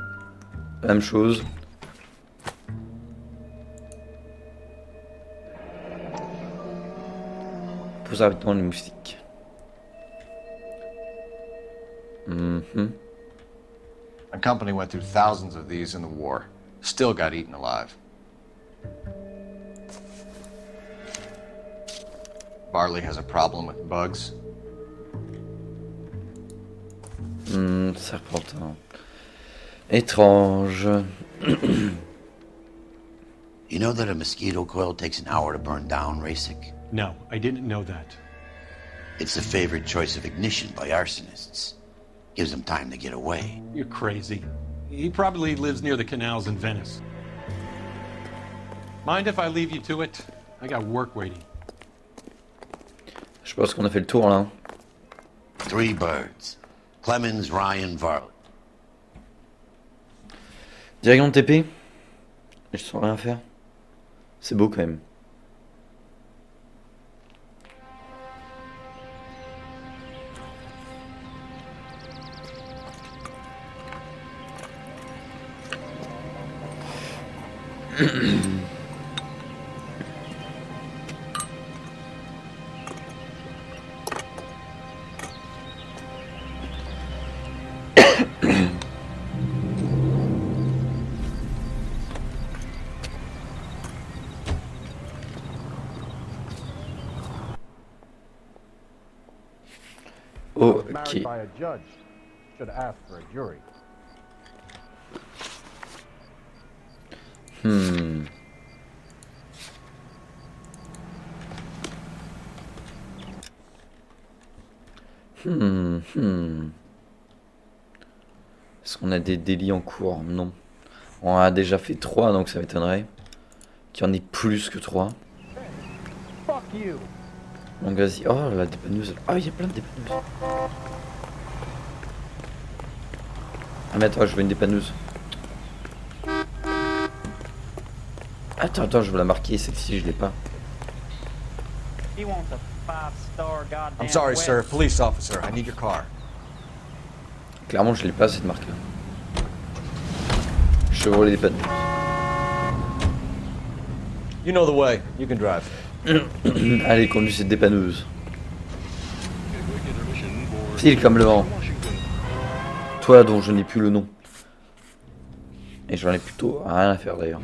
Même chose. Pose rapidement les moustiques. A company went through thousands of these in the war. Still got eaten alive. Barley has a problem with bugs. Serpentin. Étrange. You know that a mosquito coil takes an hour to burn down, Rasick? No, I didn't know that. It's the favorite choice of ignition by arsonists. Gives them time to get away. You're crazy. He probably lives near the canals in Venice. Mind if I leave you to it? I got work waiting. Je pense qu'on a fait le tour là. 3 birds. Clemens, Ryan, Varley. Direction de TP. Je sens rien faire. C'est beau quand même. Married by a judge. Should ask for a jury. Est-ce qu'on a des délits en cours? Non. On a déjà fait 3, donc ça m'étonnerait qu'il y en ait plus que 3. Donc vas-y. Oh, la dépanneuse. Ah, il y a plein de dépanneuses. Ah, mais attends, je veux une dépanneuse. Attends, je veux la marquer, celle-ci, je l'ai pas. I'm sorry, sir. Police officer, I need your car. Clairement, je l'ai pas, cette marque-là. Chevrolet dépanneuse. You know the way. You can drive. Allez, conduis cette dépanneuse. File comme le vent. Toi dont je n'ai plus le nom. Et j'en ai plutôt rien à faire d'ailleurs.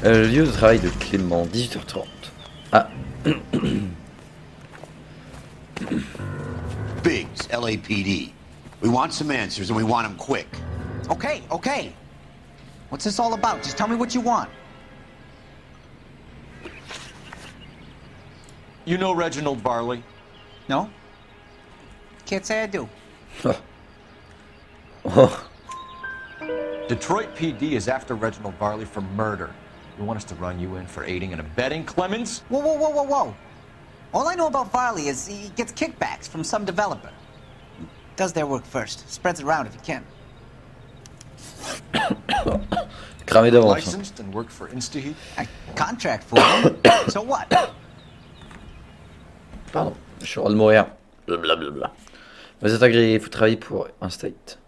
Lieu de travail de Clément, 18h30. Ah. LAPD. We want some answers and we want them quick. Okay, okay. What's this all about? Just tell me what you want. You know Reginald Varley? No? Can't say I do. Detroit PD is after Reginald Varley for murder. You want us to run you in for aiding and abetting, Clemens? Whoa, whoa, whoa, whoa, whoa. All I know about Varley is he gets kickbacks from some developer. He does their work first. Spreads it around if he can. Cramé d'avance. Licensed and worked for InstaHeat? I contract for him. So what? Pardon, je suis en train de mourir. Blablabla. Vous êtes agréé, vous travaillez pour InstaHeat.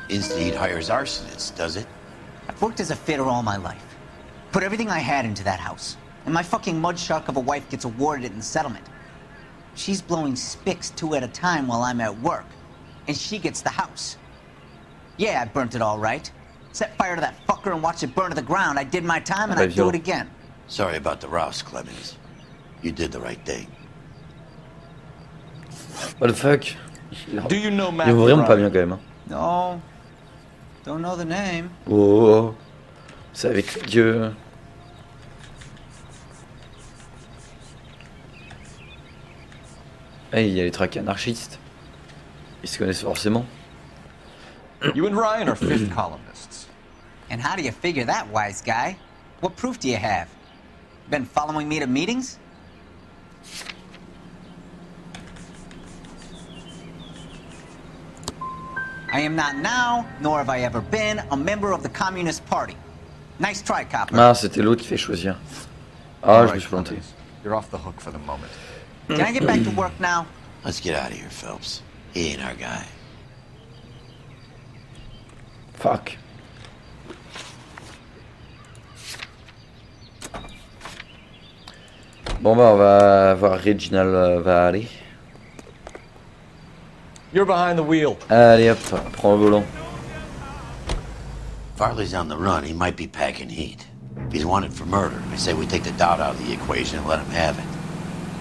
InstaHeat hires arsonists, does it? I've worked as a fitter all my life. Put everything I had into that house. And my fucking mud shark of a wife gets awarded it in the settlement. She's blowing spics 2 at a time while I'm at work. And she gets the house. Yeah, I burnt it all right. Set fire to that fucker and watched it burn to the ground. I did my time and I'd do it again. Sorry about the rouse, Clemens. You did the right thing. What the fuck? Do you know Matt? Il est vraiment pas bien quand même. Hein. No. Don't know the name. Oh, c'est avec Dieu. Hey, il y a les tracks anarchistes. Ils se connaissent forcément. You and Ryan are fifth columnists. And how do you figure that, wise guy? What proof do you have? Been following me to meetings? I am not now, nor have I ever been, a member of the Communist Party. Nice try, copper. Ah, c'était l'autre qui fait choisir. Ah, je me suis planté. You're off the hook for the moment. Can I get back to work now? Let's get out of here, Phelps. He ain't our guy. Fuck. Bon bah on va voir Reginald Varley. You're behind the wheel. Allez hop, prends le volant. Varley's on the run. He might be packing heat. If he's wanted for murder, I say we take the doubt out of the equation and let him have it.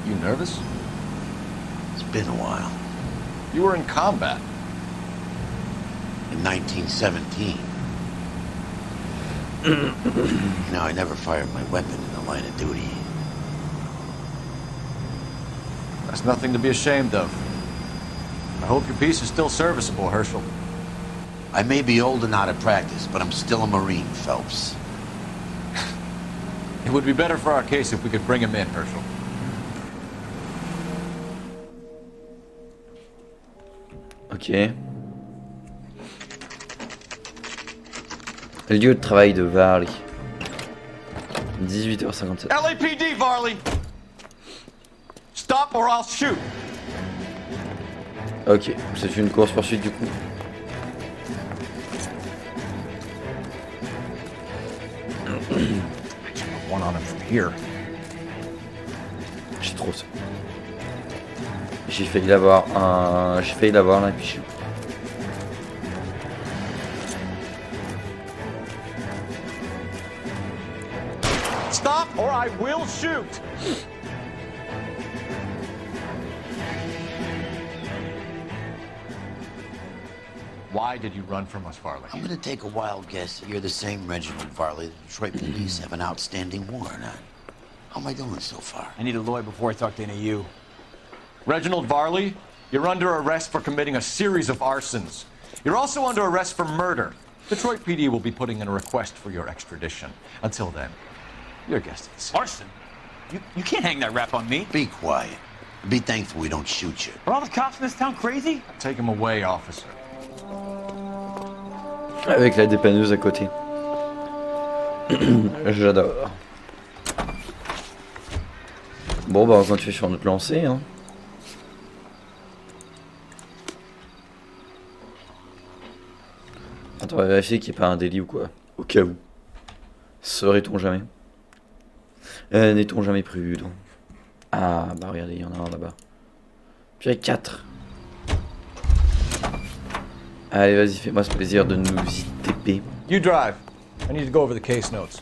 You nervous? It's been a while. You were in combat. In 1917. You know, I never fired my weapon in the line of duty. That's nothing to be ashamed of. I hope your piece is still serviceable, Herschel. I may be old and out of practice, but I'm still a Marine, Phelps. It would be better for our case if we could bring him in, Herschel. Ok. Lieu de travail de Varley. 18h57. LAPD, Varley! Stop or I'll shoot! Ok, c'est une course-poursuite du coup. One on him from here. J'ai trop ça. J'ai failli l'avoir un. J'ai failli l'avoir là et puis Stop or I will shoot! Why did you run from us, Varley? I'm gonna take a wild guess that you're the same Reginald Varley the Detroit police have an outstanding warrant on. How am I doing so far? I need a lawyer before I talk to any of you. Reginald Varley, you're under arrest for committing a series of arsons. You're also under arrest for murder. Detroit PD will be putting in a request for your extradition. Until then, your guest is. Arson? You can't hang that rap on me. Be quiet. Be thankful we don't shoot you. Are all the cops in this town crazy? Take him away, officer. avec la dépanneuse à côté. J'adore. Bon bah on va continuer sur notre lancée hein. Attends, on va vérifier qu'il n'y ait pas un délit ou quoi. Au cas où. Serait-on jamais n'est-on jamais prudent? Ah bah regardez, il y en a un là-bas. Puis il y a 4. Allez vas-y, fais-moi ce plaisir de nous y TP. You drive. I need to go over the case notes.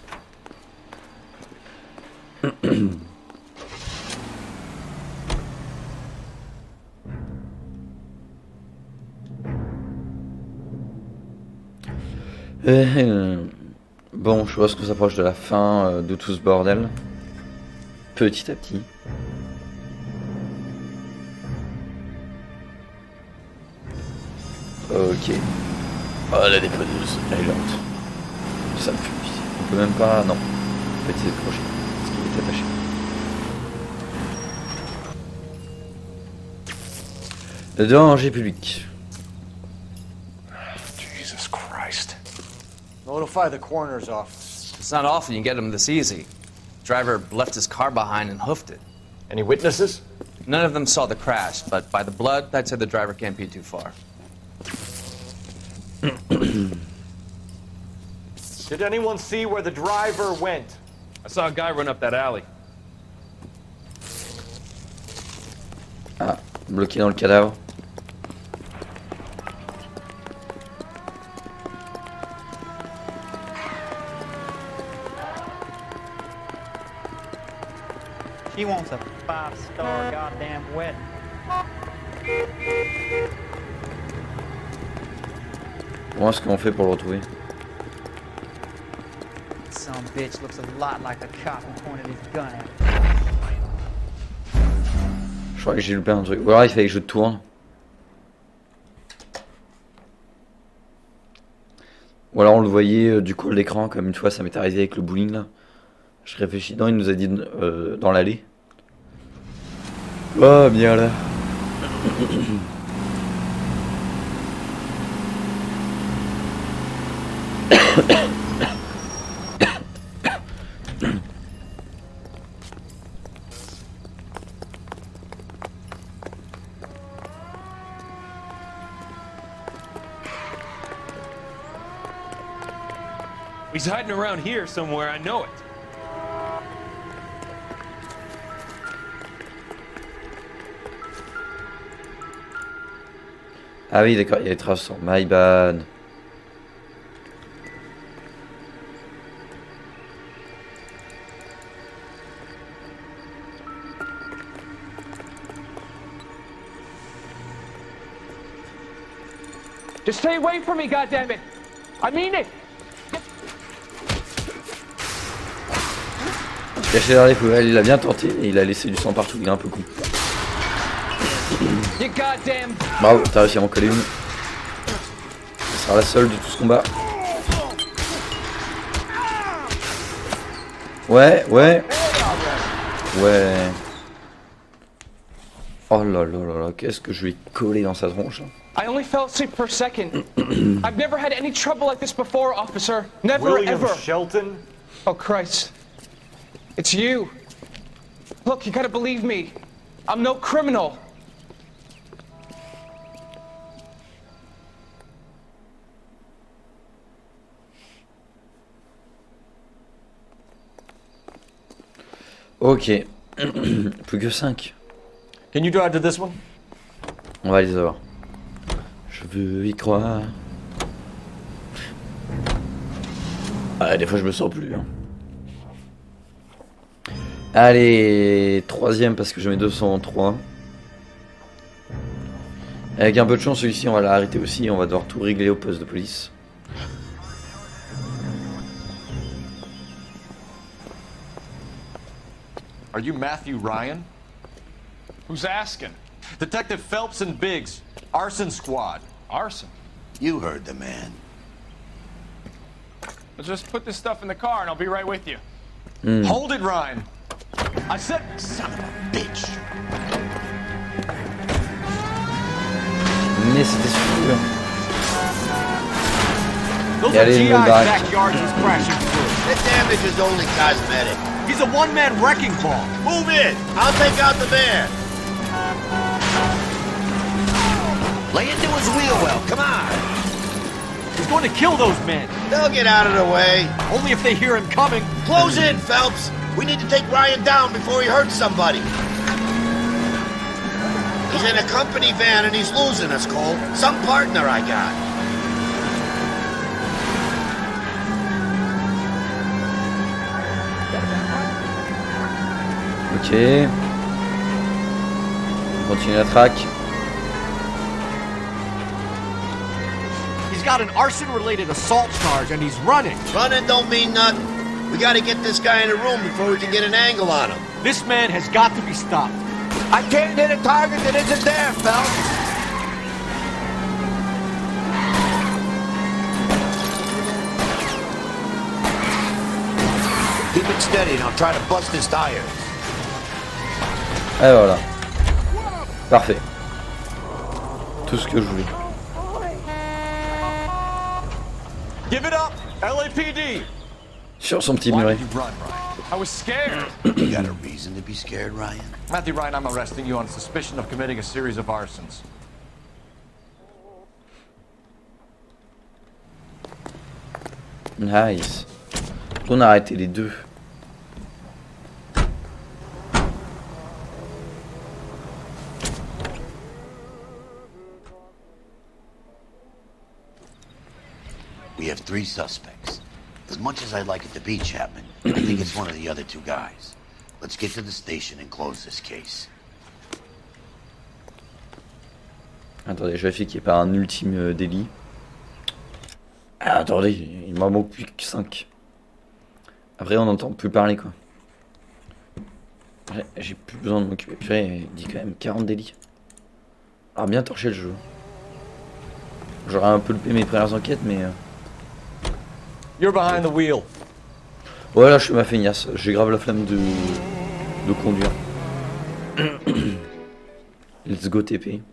Bon, je pense qu'on s'approche de la fin de tout ce bordel. Petit à petit. Ok. Oh, la déposeuse, elle est lente. Ça me fait pitié. On peut même pas... Non. On peut essayer de crocher. Parce qu'il est attaché. Danger public. Jesus Christ. Notify the coroner's office. It's not often you get them this easy. Driver left his car behind and hoofed it. Any witnesses? None of them saw the crash, but by the blood, I'd say the driver can't be too far. Did anyone see where the driver went? I saw a guy run up that alley. Ah, bloqué dans le cadavre. She wants a 5-star goddamn wedding. Comment est-ce qu'on fait pour le retrouver? Some bitch looks a lot like the cop who pointed his gun at her. Je crois que j'ai loupé un truc. Ou alors il fallait que je tourne. Ou alors on le voyait du coup à l'écran, comme une fois ça m'est arrivé avec le bowling là. Je réfléchis, non, il nous a dit dans l'allée. Oh, bien là. He's hiding around here somewhere, I know it. Ah oui, d'accord, il y a les traces sur My Bad. Just stay away from me, goddammit! I mean it! Caché dans les poubelles, il a bien tenté et il a laissé du sang partout, il est un peu con. You goddamn... Bravo, t'as réussi à m'en coller une. Ce sera la seule de tout ce combat. Ouais, ouais. Ouais. Oh là là là là, qu'est-ce que je vais coller dans sa tronche. I only fell asleep for a second. I've never had any trouble like this before, officer. Never, William ever. Shelton? Oh, Christ. It's you. Look, you gotta believe me. I'm no criminal. Ok. Plus que 5. Can you drive to this one? On va les avoir. Je veux y croire. Ah, des fois je me sens plus. Hein. Allez, troisième parce que je mets 203. Avec un peu de chance, celui-ci on va l'arrêter aussi. On va devoir tout régler au poste de police. Are you Matthew Ryan? Who's asking? Detective Phelps and Biggs, arson squad. Arson? You heard the man. Let's just put this stuff in the car and I'll be right with you. Hold it, Ryan. I said... Son of a bitch. Mais c'était sûr. Those Et are allez, GI's me back. backyards he's crashing through. The damage is only cosmetic. He's a one-man wrecking ball. Move in. I'll take out the van. Lay into his wheel well. Come on. He's going to kill those men. They'll get out of the way. Only if they hear him coming. Close in, Phelps. We need to take Ryan down before he hurts somebody. He's in a company van and he's losing us, Cole. Some partner I got. Ok. On continue la traque. He's got an arson-related assault charge and he's running. Running don't mean nothing. We gotta get this guy in a room before we can get an angle on him. This man has got to be stopped. I can't hit a target that isn't there, Phelps. Keep it steady and I'll try to bust his tires. Et voilà. Parfait. Tout ce que je voulais. Give it up, LAPD. Sur son petit muret. I was scared. You got a reason to be scared, Ryan? Matthew Ryan, I'm arresting you on suspicion of committing a series of arsons. Nice. On a arrêté les deux. We have 3 suspects. As much as I'd like it to be Chapman, I think it's one of the other 2 guys. Let's get to the station and close this case. Attendez, je vérifie qu'il n'y ait pas un ultime délit. Ah, attendez, il m'en manque plus que 5. Après, on n'entend plus parler, quoi. J'ai plus besoin de m'occuper. Purée, il dit quand même 40 délits. Alors, bien torché le jeu. J'aurais un peu loupé mes premières enquêtes, mais... You're behind the wheel. Ouais, là, je suis ma feignasse. J'ai grave la flemme de conduire. Let's go TP.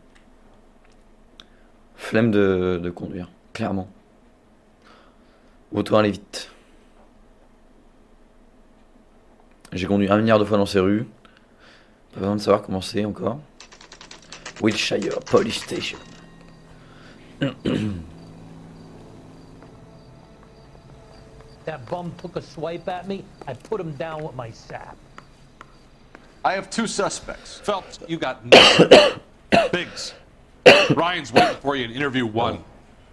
Flemme de conduire, clairement. Autant aller vite. J'ai conduit 1 milliard de fois dans ces rues. Pas besoin de savoir comment c'est encore. Wilshire Police Station. That bum took a swipe at me. I put him down with my sap. I have 2 suspects. Phelps, you got nothing. Biggs. Ryan's waiting for you in interview 1.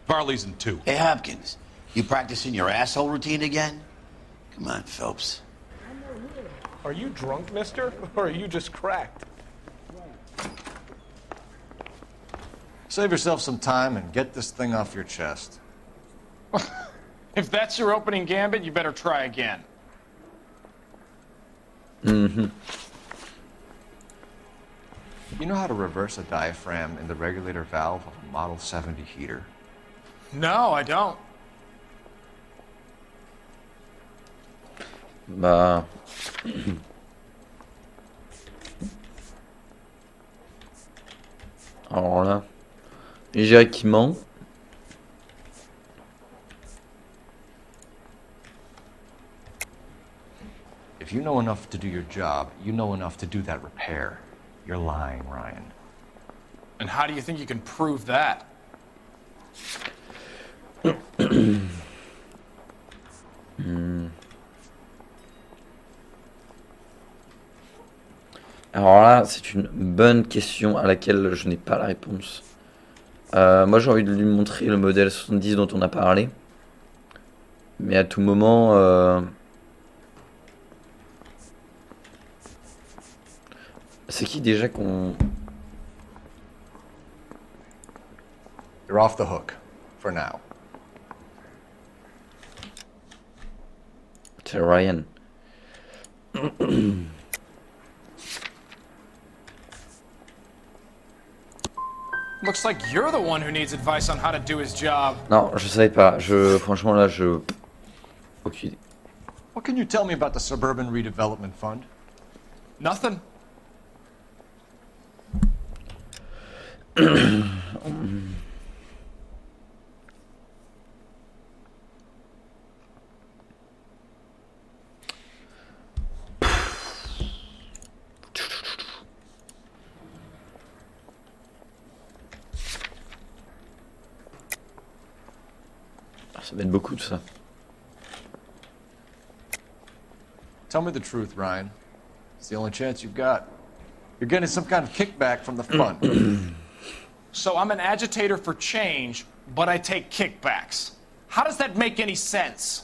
Farley's in 2. Hey, Hopkins, you practicing your asshole routine again? Come on, Phelps. Are you drunk, mister? Or are you just cracked? Save yourself some time and get this thing off your chest. If that's your opening gambit, you better try again. Mm-hmm. You know how to reverse a diaphragm in the regulator valve of a Model 70 heater? No, I don't. Bah... Alors là... Je dirais qu'il ment. If you know enough to do your job, you know enough to do that repair. You're lying, Ryan. And how do you think you can prove that? Alors là, c'est une bonne question à laquelle je n'ai pas la réponse. Moi, j'ai envie de lui montrer le modèle 70 dont on a parlé. Mais à tout moment... C'est qui déjà qu'on... You're off the hook, for now. C'est Ryan. Looks like you're the one who needs advice on how to do his job. Non, je savais pas. Franchement, là, je... Aucune idée. What can you tell me about the Suburban Redevelopment Fund? Nothing. Ça va être beaucoup tout ça. Tell me the truth, Ryan. It's the only chance you've got. You're getting some kind of kickback from the fund. So I'm an agitator for change, but I take kickbacks. How does that make any sense?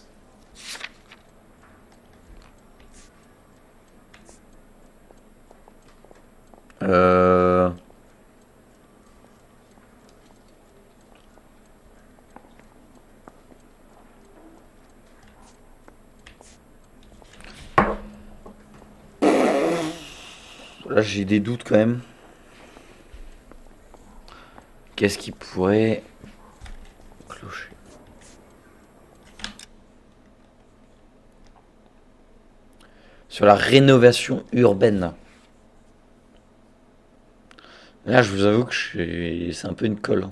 Là, j'ai des doutes quand même. Qu'est-ce qui pourrait clocher? Sur la rénovation urbaine. Là, je vous avoue que c'est un peu une colle.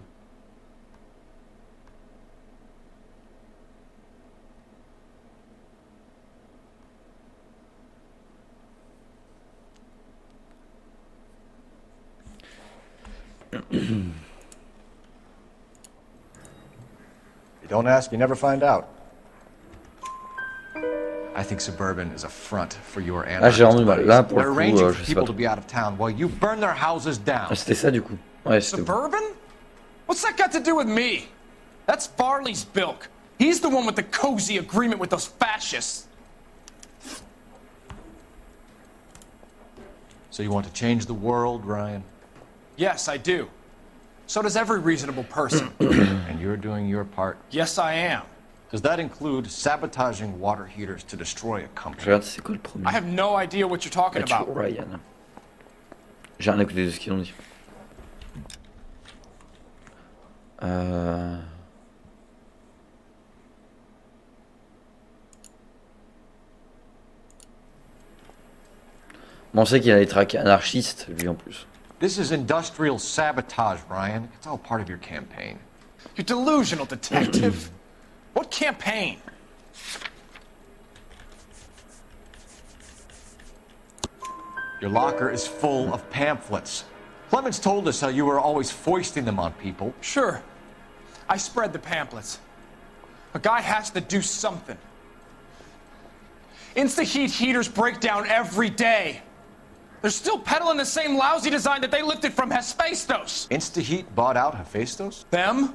You don't ask, you never find out. I think suburban is a front for your Ah, j'ai vraiment du mal. Là, pour They're le coup, arranging je for sais people pas to trop. be out of town while you burn their houses down. Ah, c'était ça du coup. Ouais, c'était bon. Suburban? What's that got to do with me? That's Farley's bilk. He's the one with the cozy agreement with those fascists. So you want to change the world, Ryan? Yes, I do. So does every reasonable person. And you're doing your part? Yes, I am. Does that include sabotaging water heaters to destroy a Je company? regarde c'est quoi le premier. I have no idea what you're talking Matthew about. Ryan. J'ai rien écouté de ce qu'ils ont dit. Bon, on sait qu'il allait traquer anarchiste, lui en plus. This is industrial sabotage, Ryan. It's all part of your campaign. You're delusional, detective. What campaign? Your locker is full of pamphlets. Clemens told us how you were always foisting them on people. Sure. I spread the pamphlets. A guy has to do something. Insta-heat heaters break down every day. They're still peddling the same lousy design that they lifted from Hephaestus. Insta-heat bought out Hephaestus? Them,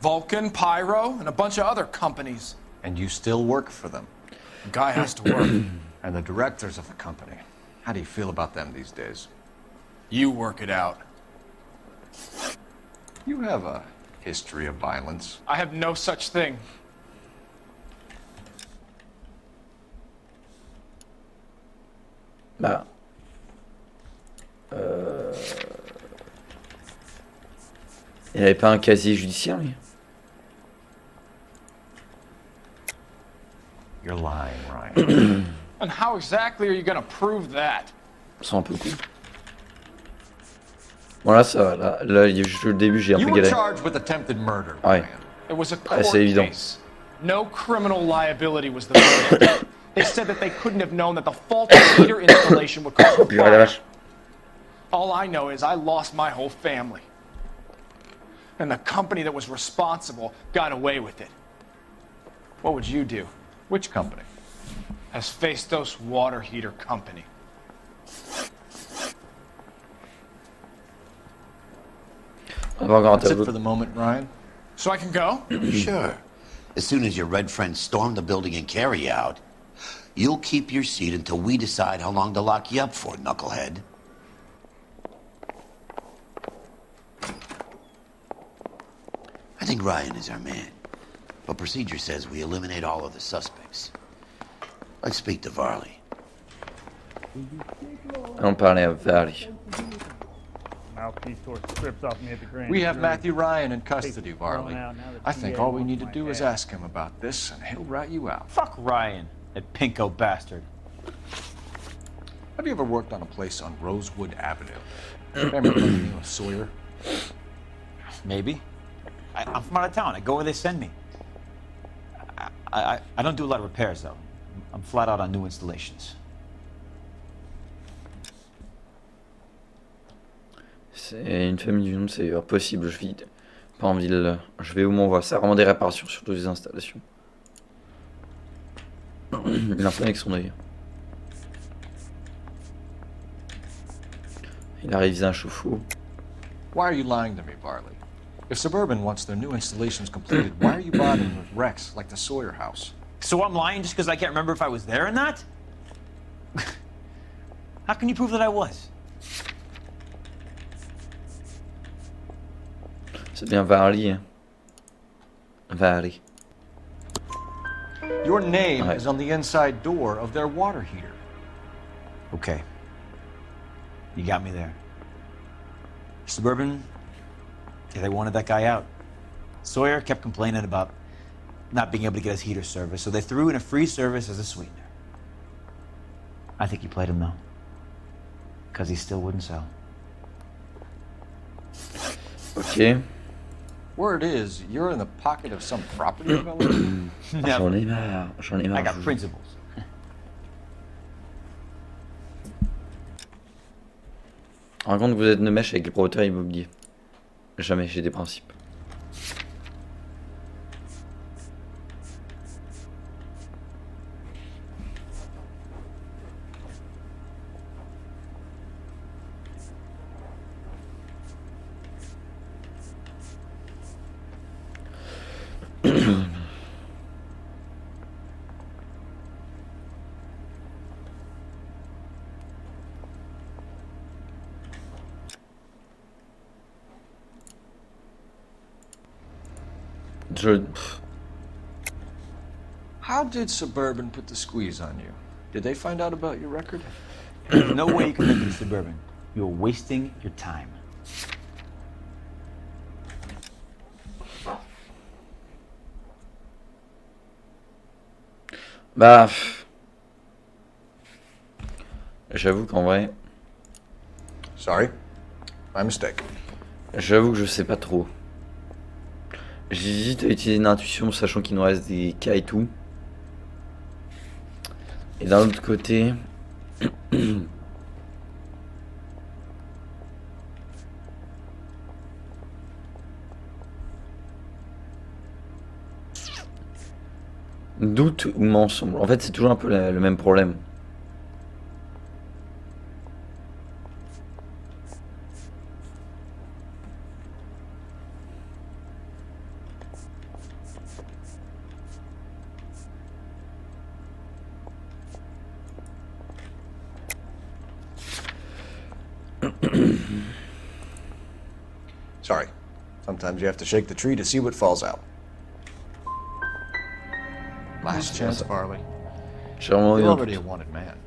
Vulcan, Pyro, and a bunch of other companies. And you still work for them. The guy has to work. And the directors of the company. How do you feel about them these days? You work it out. You have a history of violence. I have no such thing. Bah. Il avait pas un casier judiciaire, lui? You're lying, Ryan. And how exactly are you gonna prove that? C'est un peu cool. Bon là ça va, là il y a juste le début, j'ai un peu galéré. Ouais. It was a Ouais, court c'est évident. case. No criminal liability was the verdict. They said that they couldn't have known that the faulty heater installation would cause a Purée la fire. vache. All I know is I lost my whole family. And the company that was responsible got away with it. What would you do? Which company? Hephaestus Water Heater Company. That's it for the moment, Ryan. So I can go? Sure. As soon as your red friends storm the building and carry you out, you'll keep your seat until we decide how long to lock you up for, knucklehead. I think Ryan is our man. But procedure says we eliminate all of the suspects. Let's speak to Varley. On parlait à Varley. We have Matthew Ryan in custody, Varley. I think all we need to do is ask him about this, and he'll rat you out. Fuck Ryan, that pinko bastard. Have you ever worked on a place on Rosewood Avenue? Family by the name of Sawyer? Maybe. I'm from out of town. I go where they send me. I don't do a lot of repairs, though. I'm flat out on new installations. C'est une famille du nom, c'est impossible, je vis pas en ville. Je vais où m'on voit, c'est vraiment des réparations, surtout des installations. Il a fait avec son œil. Il a révisé un chauffe-eau. Why are you lying to me, Varley? If Suburban wants their new installations completed, why are you bothering with wrecks like the Sawyer house? So I'm lying just because I can't remember if I was there or not? How can you prove that I was? C'est bien Varley, hein. Varley. Your name is on the inside door of their water heater. Okay. You got me there. Suburban, yeah, they wanted that guy out. Sawyer kept complaining about not being able to get his heater service, so they threw in a free service as a sweetener. I think he played him, though. Because he still wouldn't sell. Ok. Word is, you're in the pocket of some property developer? J'en ai marre, j'en ai marre. I got principles. Raconte que vous êtes une mèche avec les promoteurs immobiliers. Jamais, j'ai des principes. How did Suburban put the squeeze on you? Did they find out about your record? There's no way you can live in Suburban. You're wasting your time. Bah... J'avoue qu'en vrai... Sorry, my mistake. J'avoue que je sais pas trop. J'hésite à utiliser une intuition, sachant qu'il nous reste des cas et tout. Et d'un autre côté... Doute ou mensonge. En fait, c'est toujours un peu le même problème. Sorry. Sometimes you have to shake the tree to see what falls out. Last chance, Farley. You're already a wanted man.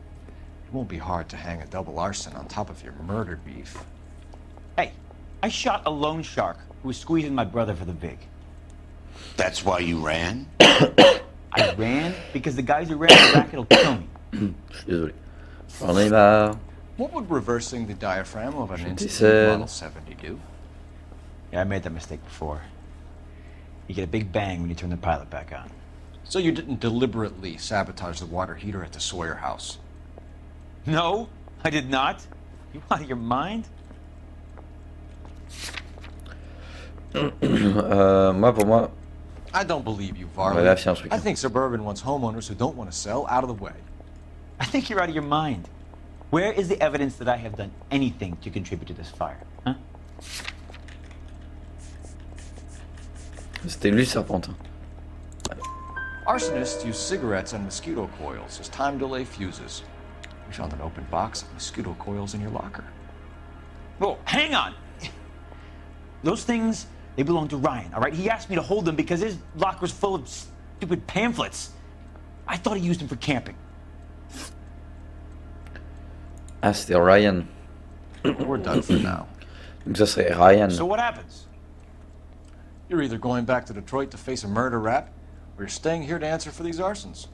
It won't be hard to hang a double arson on top of your murder beef. Hey, I shot a loan shark who was squeezing my brother for the vig. That's why you ran? I ran because the guys who ran the racket will kill me. Je suis désolé. J'en ai marre. What would reversing the diaphragm of an Institute Model 70 do? Yeah, I made that mistake before. You get a big bang when you turn the pilot back on. So you didn't deliberately sabotage the water heater at the Sawyer house? No, I did not. You out of your mind? Pour moi... I don't believe you, Varley. I think Suburban wants homeowners who don't want to sell out of the way. I think you're out of your mind. Where is the evidence that I have done anything to contribute to this fire? Huh? C'était lui, Serpentin. Arsonists use cigarettes and mosquito coils as time delay fuses. We found an open box of mosquito coils in your locker. Whoa, hang on! Those things, they belong to Ryan, all right? He asked me to hold them because his locker's full of stupid pamphlets. I thought he used them for camping. Ah, c'était Ryan. We're done for now. Donc ça serait Ryan. So what happens? You're either going back to Detroit to face a murder rap, or you're staying here to answer for these arsons.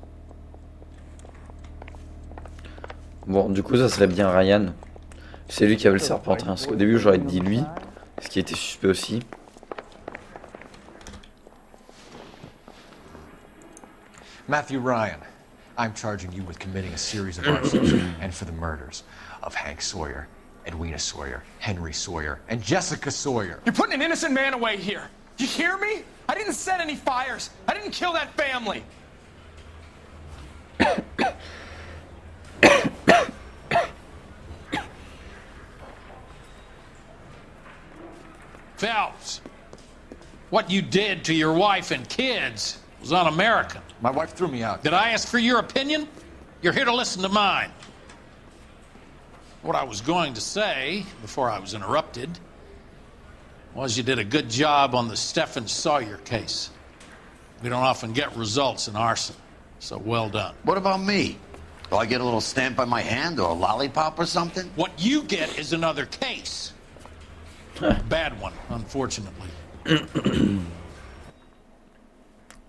Bon, du coup, ça serait bien Ryan. C'est lui qui avait le serpentin. Parce qu'au début, j'aurais dit lui. Ce qui était suspect aussi. Matthew Ryan, I'm charging you with committing a series of arsons and for the murders of Hank Sawyer, Edwina Sawyer, Henry Sawyer, and Jessica Sawyer. You're putting an innocent man away here. You hear me? I didn't set any fires. I didn't kill that family. Phelps, what you did to your wife and kids was un-American. My wife threw me out. Did I ask for your opinion? You're here to listen to mine. What I was going to say, before I was interrupted, was you did a good job on the Stephen Sawyer case. We don't often get results in arson, so well done. What about me? Do I get a little stamp on my hand or a lollipop or something? What you get is another case. Bad one, unfortunately.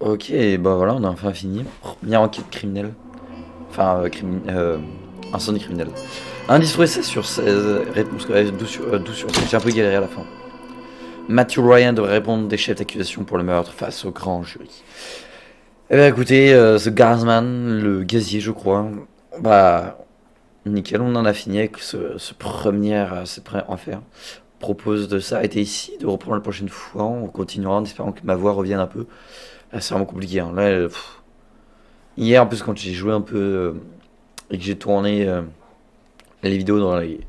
Ok, bah voilà, on a enfin fini. Première enquête criminelle. Enfin, incendie criminel. Indice trouvé 16 sur 16. Réponse correcte 12 sur 16. J'ai un peu galéré à la fin. Matthew Ryan devrait répondre des chefs d'accusation pour le meurtre face au grand jury. Eh bien écoutez, ce Gazman, le gazier je crois, bah nickel, on en a fini avec cette première affaire. Propose de s'arrêter ici, de reprendre la prochaine fois, on continuera en espérant que ma voix revienne un peu. Là c'est vraiment compliqué, hein. Là, hier en plus quand j'ai joué un peu et que j'ai tourné les vidéos dans les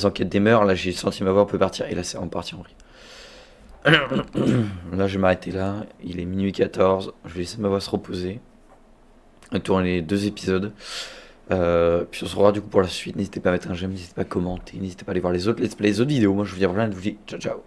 enquêtes des mœurs, là j'ai senti ma voix un peu partir, et là c'est reparti en vrille. Là je vais m'arrêter là, il est minuit 14, je vais laisser ma voix se reposer, tourner les 2 épisodes, puis on se revoit du coup pour la suite. N'hésitez pas à mettre un j'aime, n'hésitez pas à commenter, n'hésitez pas à aller voir les autres vidéos. Moi je vous dis à la prochaine, je vous dis ciao ciao.